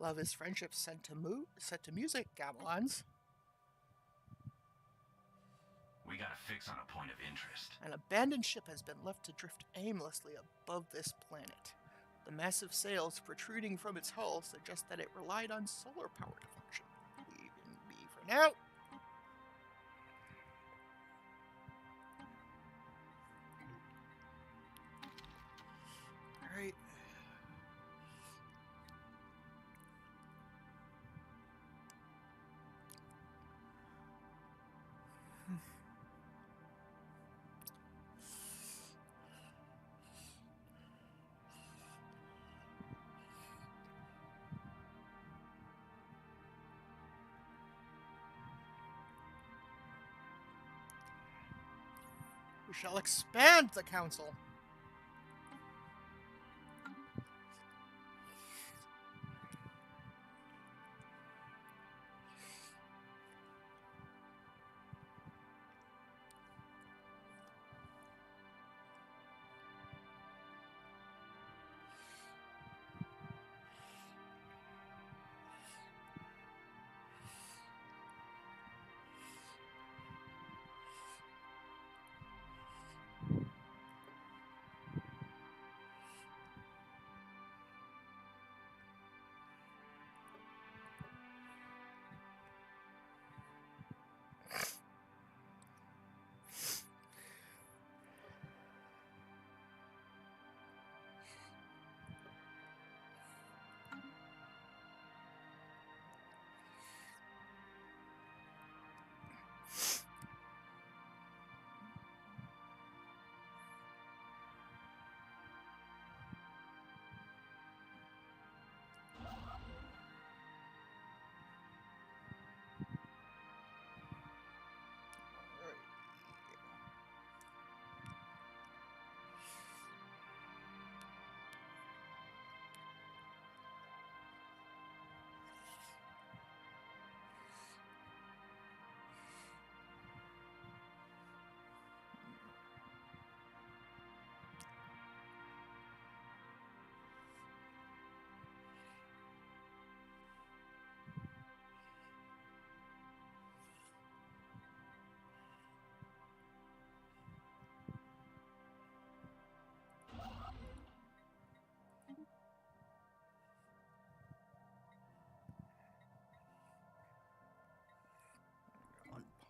Love is friendship set to music, Gamelans. We got a fix on a point of interest. An abandoned ship has been left to drift aimlessly above this planet. The massive sails protruding from its hull suggest that it relied on solar power to function. Leave in be for now. Alright. We shall expand the council.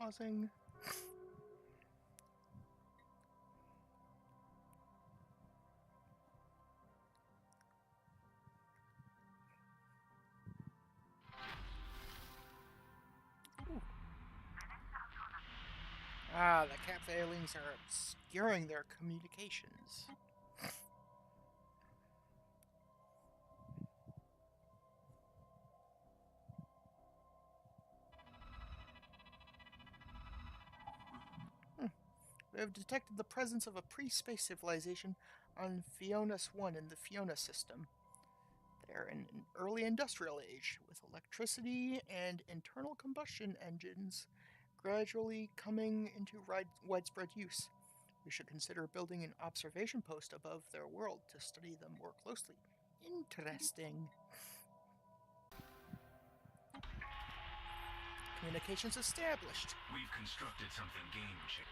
pausing. Ah, the cat failings are obscuring their communications. We have detected the presence of a pre-space civilization on Fionas 1 in the Fiona system. They're in an early industrial age, with electricity and internal combustion engines gradually coming into widespread use. We should consider building an observation post above their world to study them more closely. Interesting. Communications established. We've constructed something game-changing.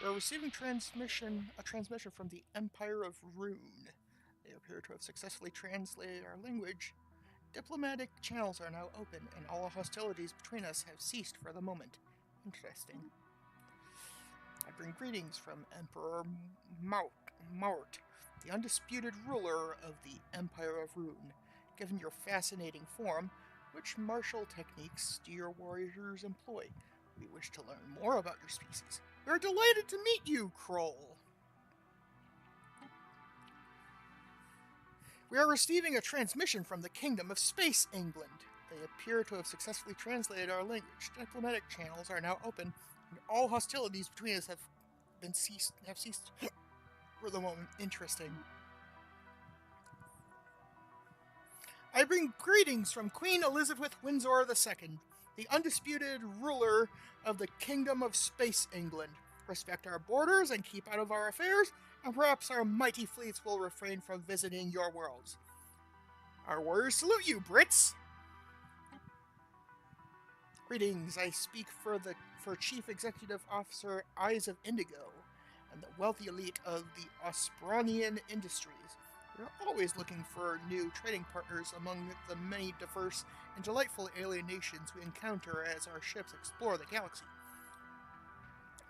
We are receiving a transmission from the Empire of Rune. They appear to have successfully translated our language. Diplomatic channels are now open, and all hostilities between us have ceased for the moment. Interesting. I bring greetings from Emperor Mort, the undisputed ruler of the Empire of Rune. Given your fascinating form, which martial techniques do your warriors employ? We wish to learn more about your species. We are delighted to meet you, Kroll. We are receiving a transmission from the Kingdom of Space England. They appear to have successfully translated our language. Diplomatic channels are now open, and all hostilities between us have ceased for the moment. Interesting. I bring greetings from Queen Elizabeth Windsor II, the undisputed ruler of the Kingdom of Space England. Respect our borders and keep out of our affairs, and perhaps our mighty fleets will refrain from visiting your worlds. Our warriors salute you, Brits! Greetings, I speak for Chief Executive Officer Eyes of Indigo and the wealthy elite of the Ospranian Industries. We are always looking for new trading partners among the many diverse and delightful alien nations we encounter as our ships explore the galaxy.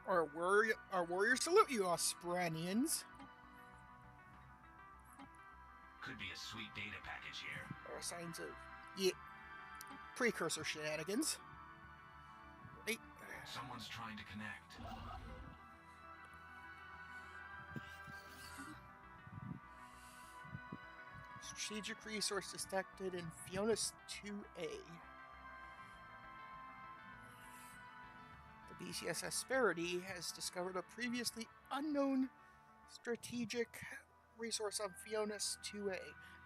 Our warriors salute you, Ospranians. Could be a sweet data package here. There are signs of precursor shenanigans. Wait. Someone's trying to connect. Strategic resource detected in Fionas 2A. The BCS Asperity has discovered a previously unknown strategic resource on Fionas 2A,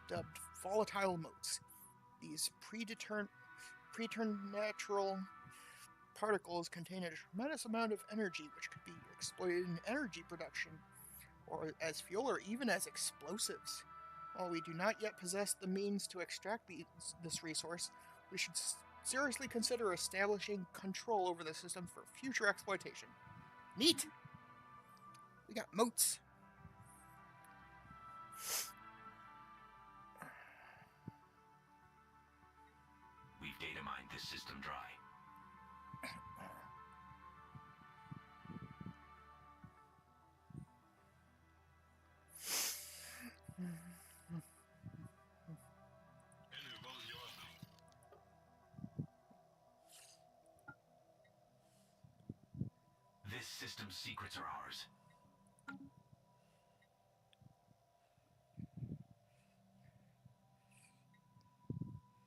dubbed volatile motes. These preternatural particles contain a tremendous amount of energy which could be exploited in energy production, or as fuel, or even as explosives. While we do not yet possess the means to extract this resource, we should seriously consider establishing control over the system for future exploitation. Neat! We got motes. We've data mined this system dry. This system's secrets are ours.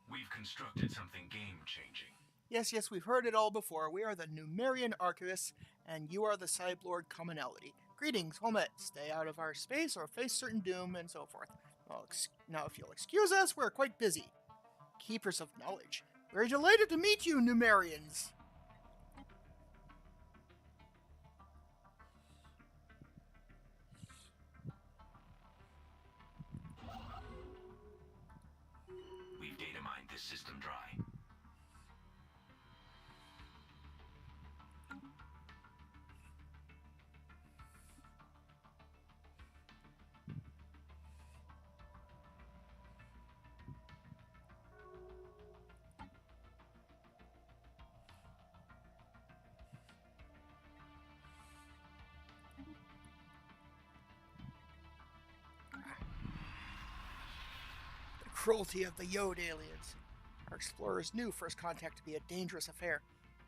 We've constructed something game-changing. Yes, we've heard it all before. We are the Numerian Archivists, and you are the Cyblord Commonality. Greetings, Homet. Stay out of our space or face certain doom, and so forth. Well, now, if you'll excuse us, we're quite busy. Keepers of knowledge. We're delighted to meet you, Numerians. We've data mined this system dry. cruelty of the Yode aliens. Our explorers knew First Contact to be a dangerous affair,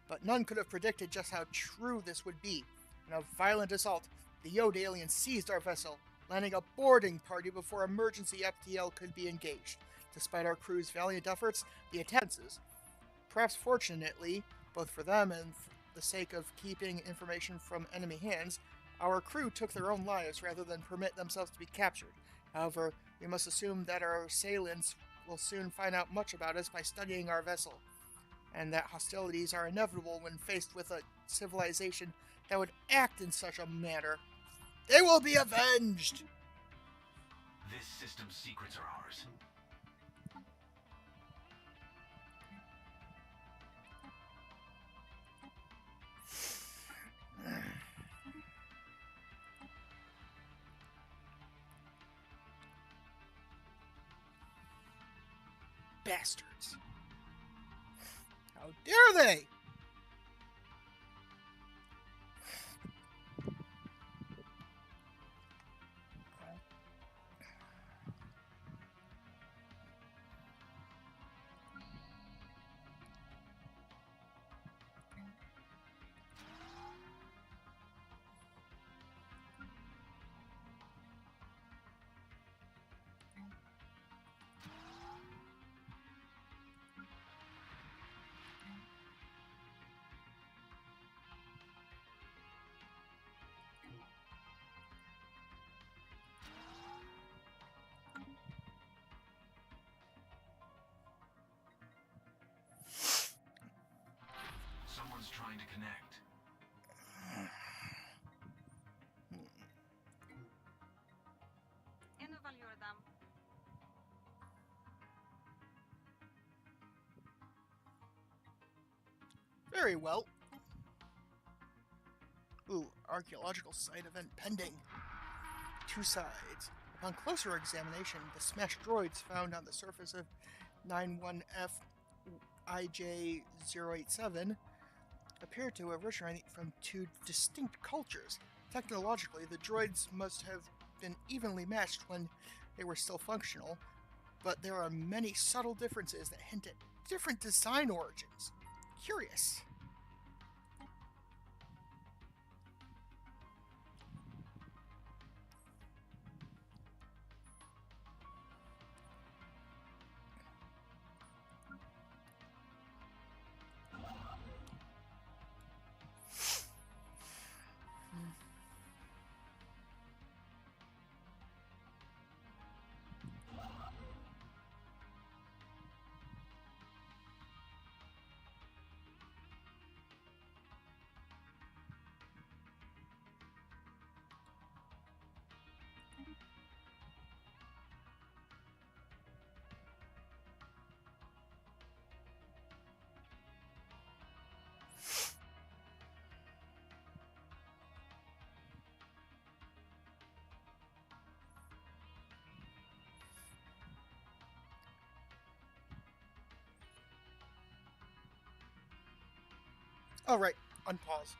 but none could have predicted just how true this would be. In a violent assault, the Yode aliens seized our vessel, landing a boarding party before emergency FTL could be engaged. Despite our crew's valiant efforts, the attacks, perhaps fortunately, both for them and for the sake of keeping information from enemy hands, our crew took their own lives rather than permit themselves to be captured. However, we must assume that our assailants will soon find out much about us by studying our vessel, and that hostilities are inevitable when faced with a civilization that would act in such a manner. They will be avenged! This system's secrets are ours. Bastards. How dare they? Someone's trying to connect. Evaluerar. Very well. Ooh, archaeological site event pending. Two sides. Upon closer examination, the smashed droids found on the surface of 91F IJ-087 appear to originate from two distinct cultures. Technologically, the droids must have been evenly matched when they were still functional, but there are many subtle differences that hint at different design origins. Curious. Oh, right. Unpause.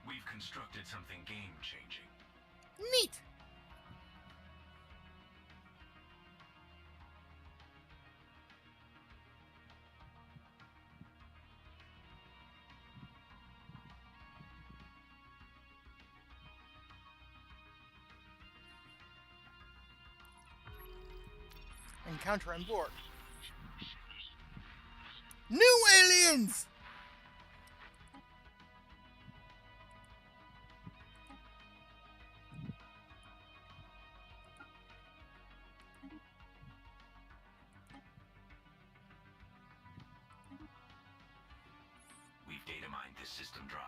We've constructed something game-changing. Neat! Encounter on board. New aliens! We've data mined this system dry.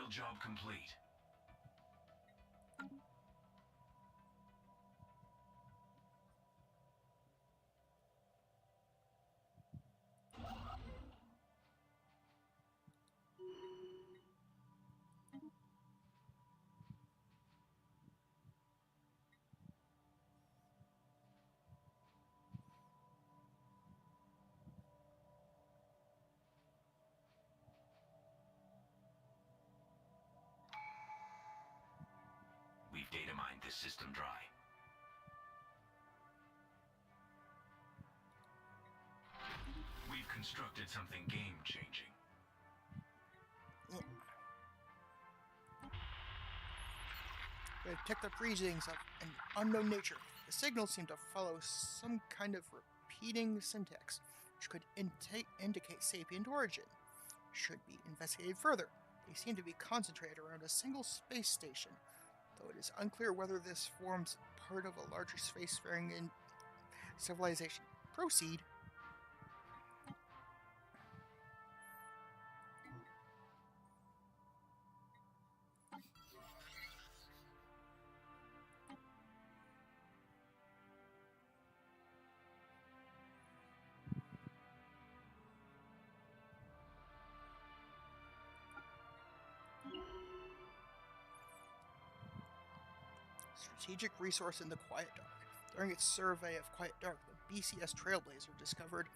job complete. We've data mined this system dry. We've constructed something game-changing. They detect the readings of an unknown nature. The signals seem to follow some kind of repeating syntax, which could indicate sapient origin. Should be investigated further. They seem to be concentrated around a single space station, though it is unclear whether this forms part of a larger spacefaring civilization. Proceed. Strategic resource in the Quiet Dark. During its survey of Quiet Dark, the BCS Trailblazer discovered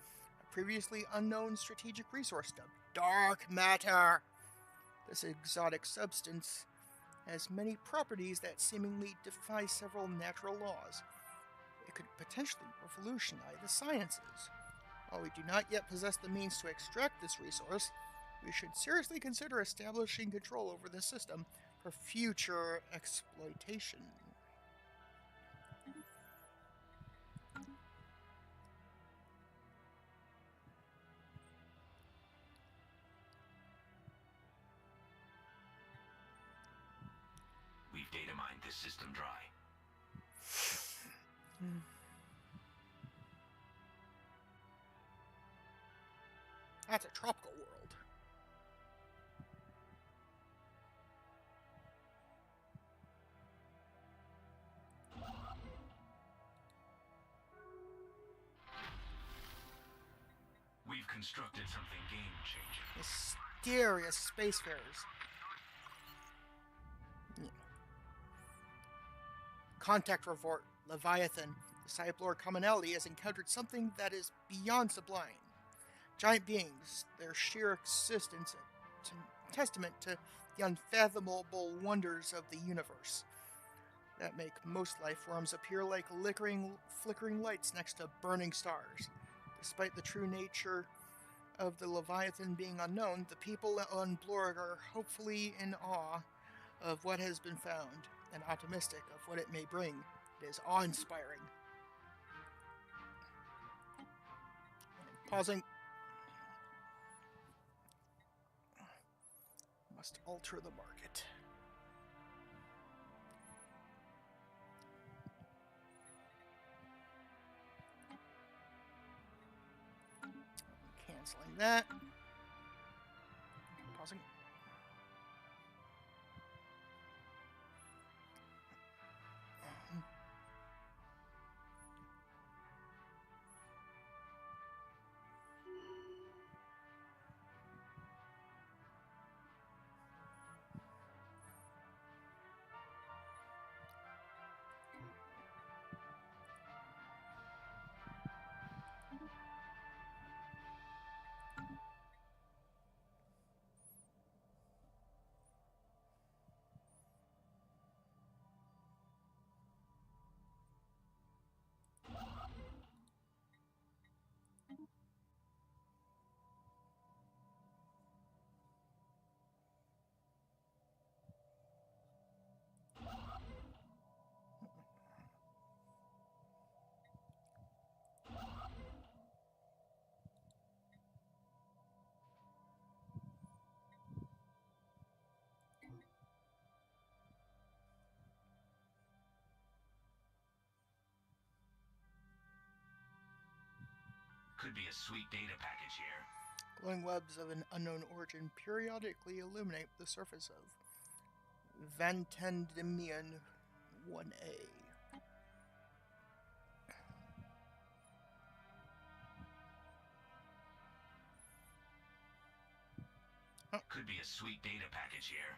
a previously unknown strategic resource dubbed Dark Matter. This exotic substance has many properties that seemingly defy several natural laws. It could potentially revolutionize the sciences. While we do not yet possess the means to extract this resource, we should seriously consider establishing control over the system for future exploitation. We've data mined this system dry. That's a tropical world. We've constructed something game-changing. Mysterious spacefarers. Contact report. Leviathan. The Cyblord commonality has encountered something that is beyond sublime. Giant beings, their sheer existence a testament to the unfathomable wonders of the universe that make most life forms appear like flickering lights next to burning stars. Despite the true nature of the Leviathan being unknown, the people on Blorg are hopefully in awe of what has been found and optimistic of what it may bring. It is awe-inspiring. Pausing. Must alter the market. Canceling that. Pausing. Could be a sweet data package here. Glowing webs of an unknown origin periodically illuminate the surface of Vantandemian 1A. Could be a sweet data package here.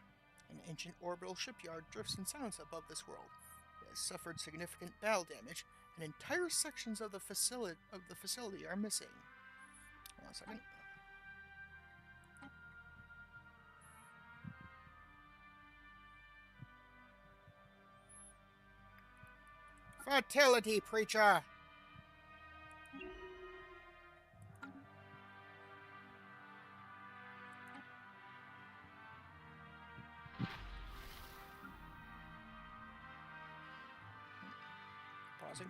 An ancient orbital shipyard drifts in silence above this world. It has suffered significant battle damage, and entire sections of the facility are missing. Hold on a second. Fertility, preacher! Pausing.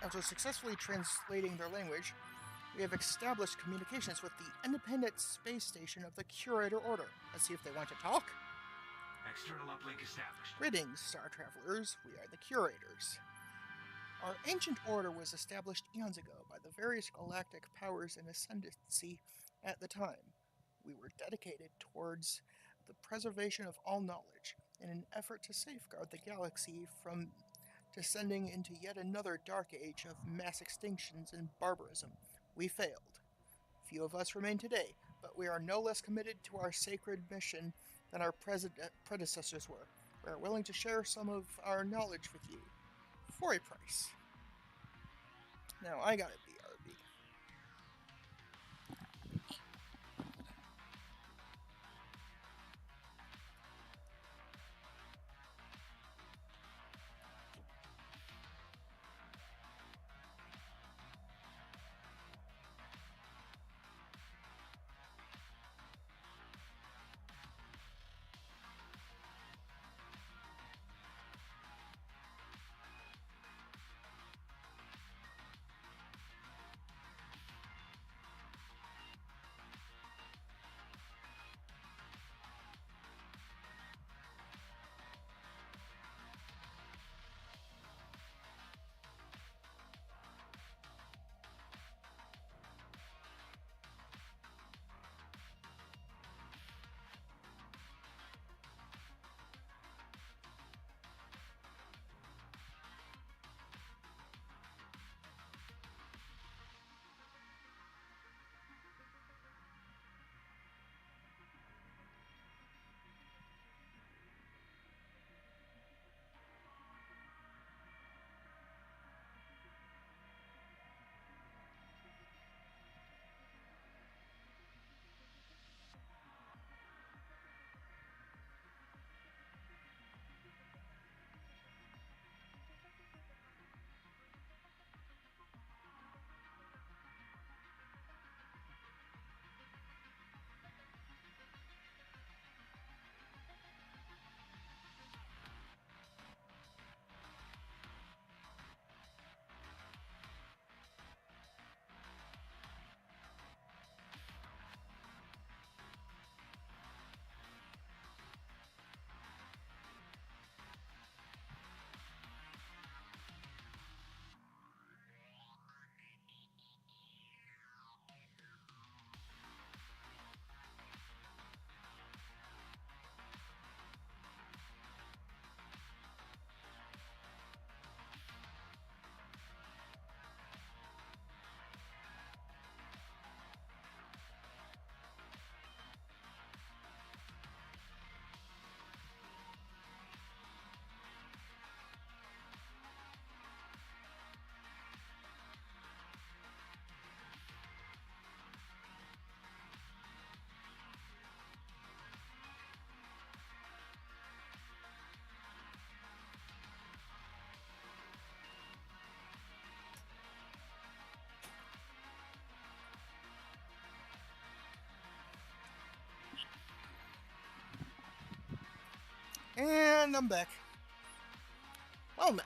After successfully translating their language, we have established communications with the independent space station of the Curator Order. Let's see if they want to talk. External uplink established. Greetings, Star Travelers. We are the Curators. Our ancient order was established eons ago by the various galactic powers in ascendancy at the time. We were dedicated towards the preservation of all knowledge in an effort to safeguard the galaxy from descending into yet another dark age of mass extinctions and barbarism. We failed. Few of us remain today, but we are no less committed to our sacred mission than our predecessors were. We are willing to share some of our knowledge with you for a price. Now, I gotta BRB. And I'm back. Well met.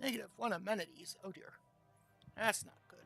-1 amenities. Oh dear. That's not good.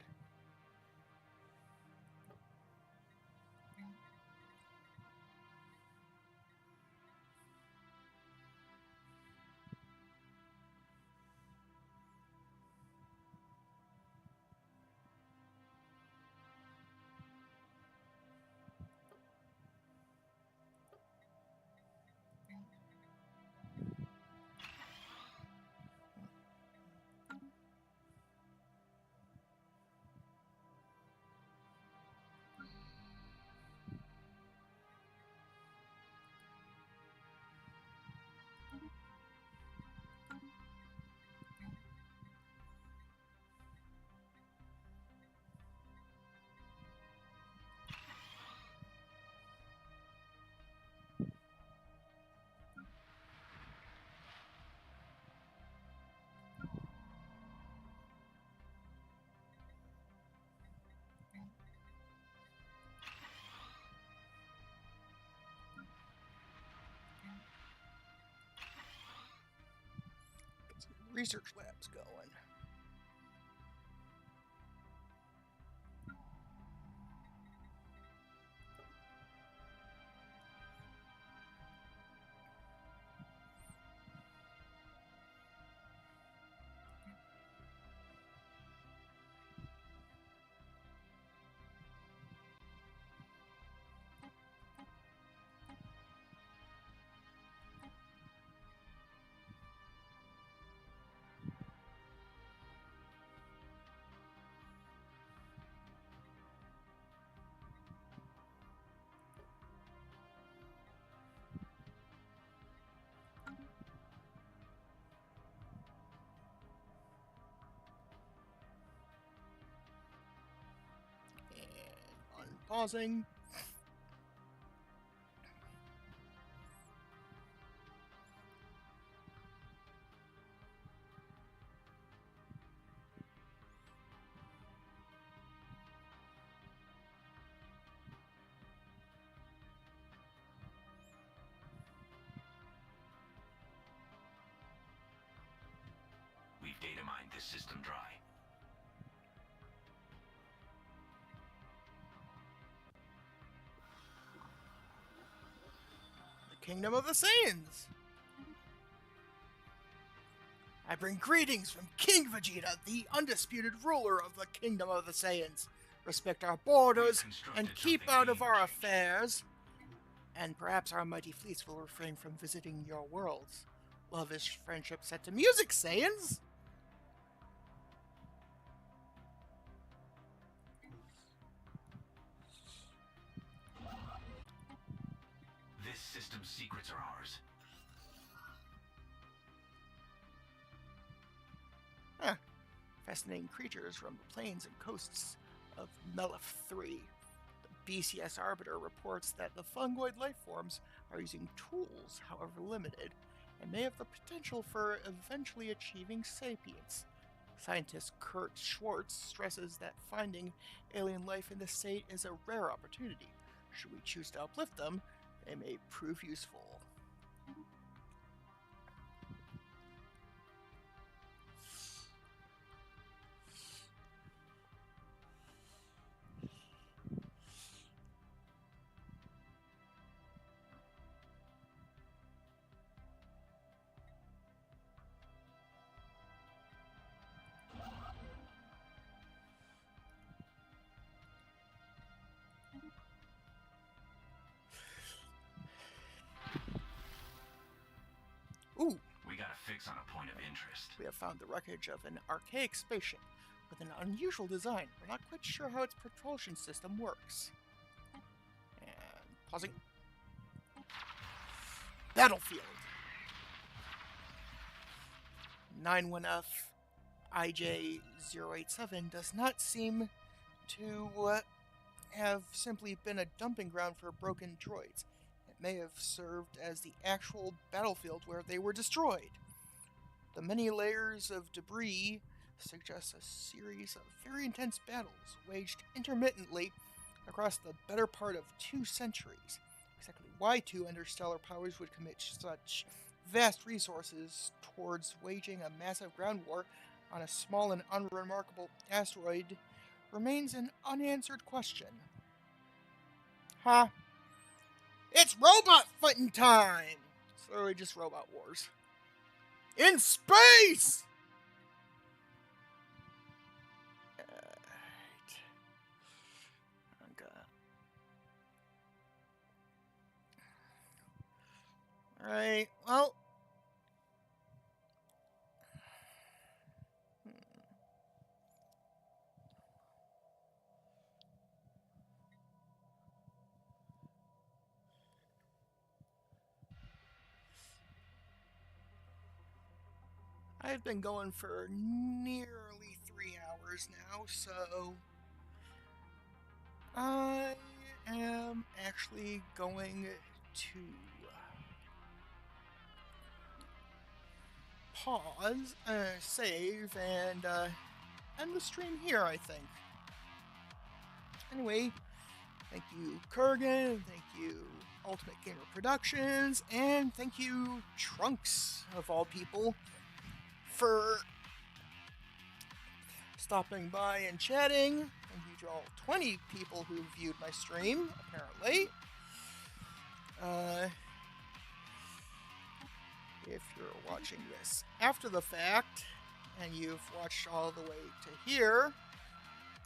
Get some research labs going. Unpausing. We've data mined this system dry. The Kingdom of the Saiyans. I bring greetings from King Vegeta, the undisputed ruler of the Kingdom of the Saiyans. Respect our borders and keep out of our affairs. And perhaps our mighty fleets will refrain from visiting your worlds. Love is friendship set to music, Saiyans! This system's secrets are ours. Huh. Fascinating creatures roam the plains and coasts of Melif 3. The BCS Arbiter reports that the fungoid lifeforms are using tools, however limited, and may have the potential for eventually achieving sapience. Scientist Kurt Schwartz stresses that finding alien life in the state is a rare opportunity. Should we choose to uplift them, they may prove useful. Ooh, We got a fix on a point of interest. we have found the wreckage of an archaic spaceship with an unusual design. We're not quite sure how its propulsion system works. And pausing. Battlefield. 91F IJ087 does not seem to have simply been a dumping ground for broken droids. It may have served as the actual battlefield where they were destroyed. The many layers of debris suggest a series of very intense battles waged intermittently across the better part of 2 centuries. Exactly why 2 interstellar powers would commit such vast resources towards waging a massive ground war, on a small and unremarkable asteroid remains an unanswered question. Huh? It's robot fighting time! It's literally just robot wars. In space! Alright, well. I've been going for nearly 3 hours now, so I am actually going to pause, save, and end the stream here, I think. Anyway, thank you, Kurgan, thank you, Ultimate Gamer Productions, and thank you, Trunks, of all people, for stopping by and chatting. Thank you to all 20 people who viewed my stream, apparently. If you're watching this after the fact, and you've watched all the way to here,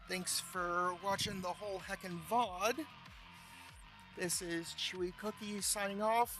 thanks for watching the whole heckin' VOD. This is Chewy Cookie signing off.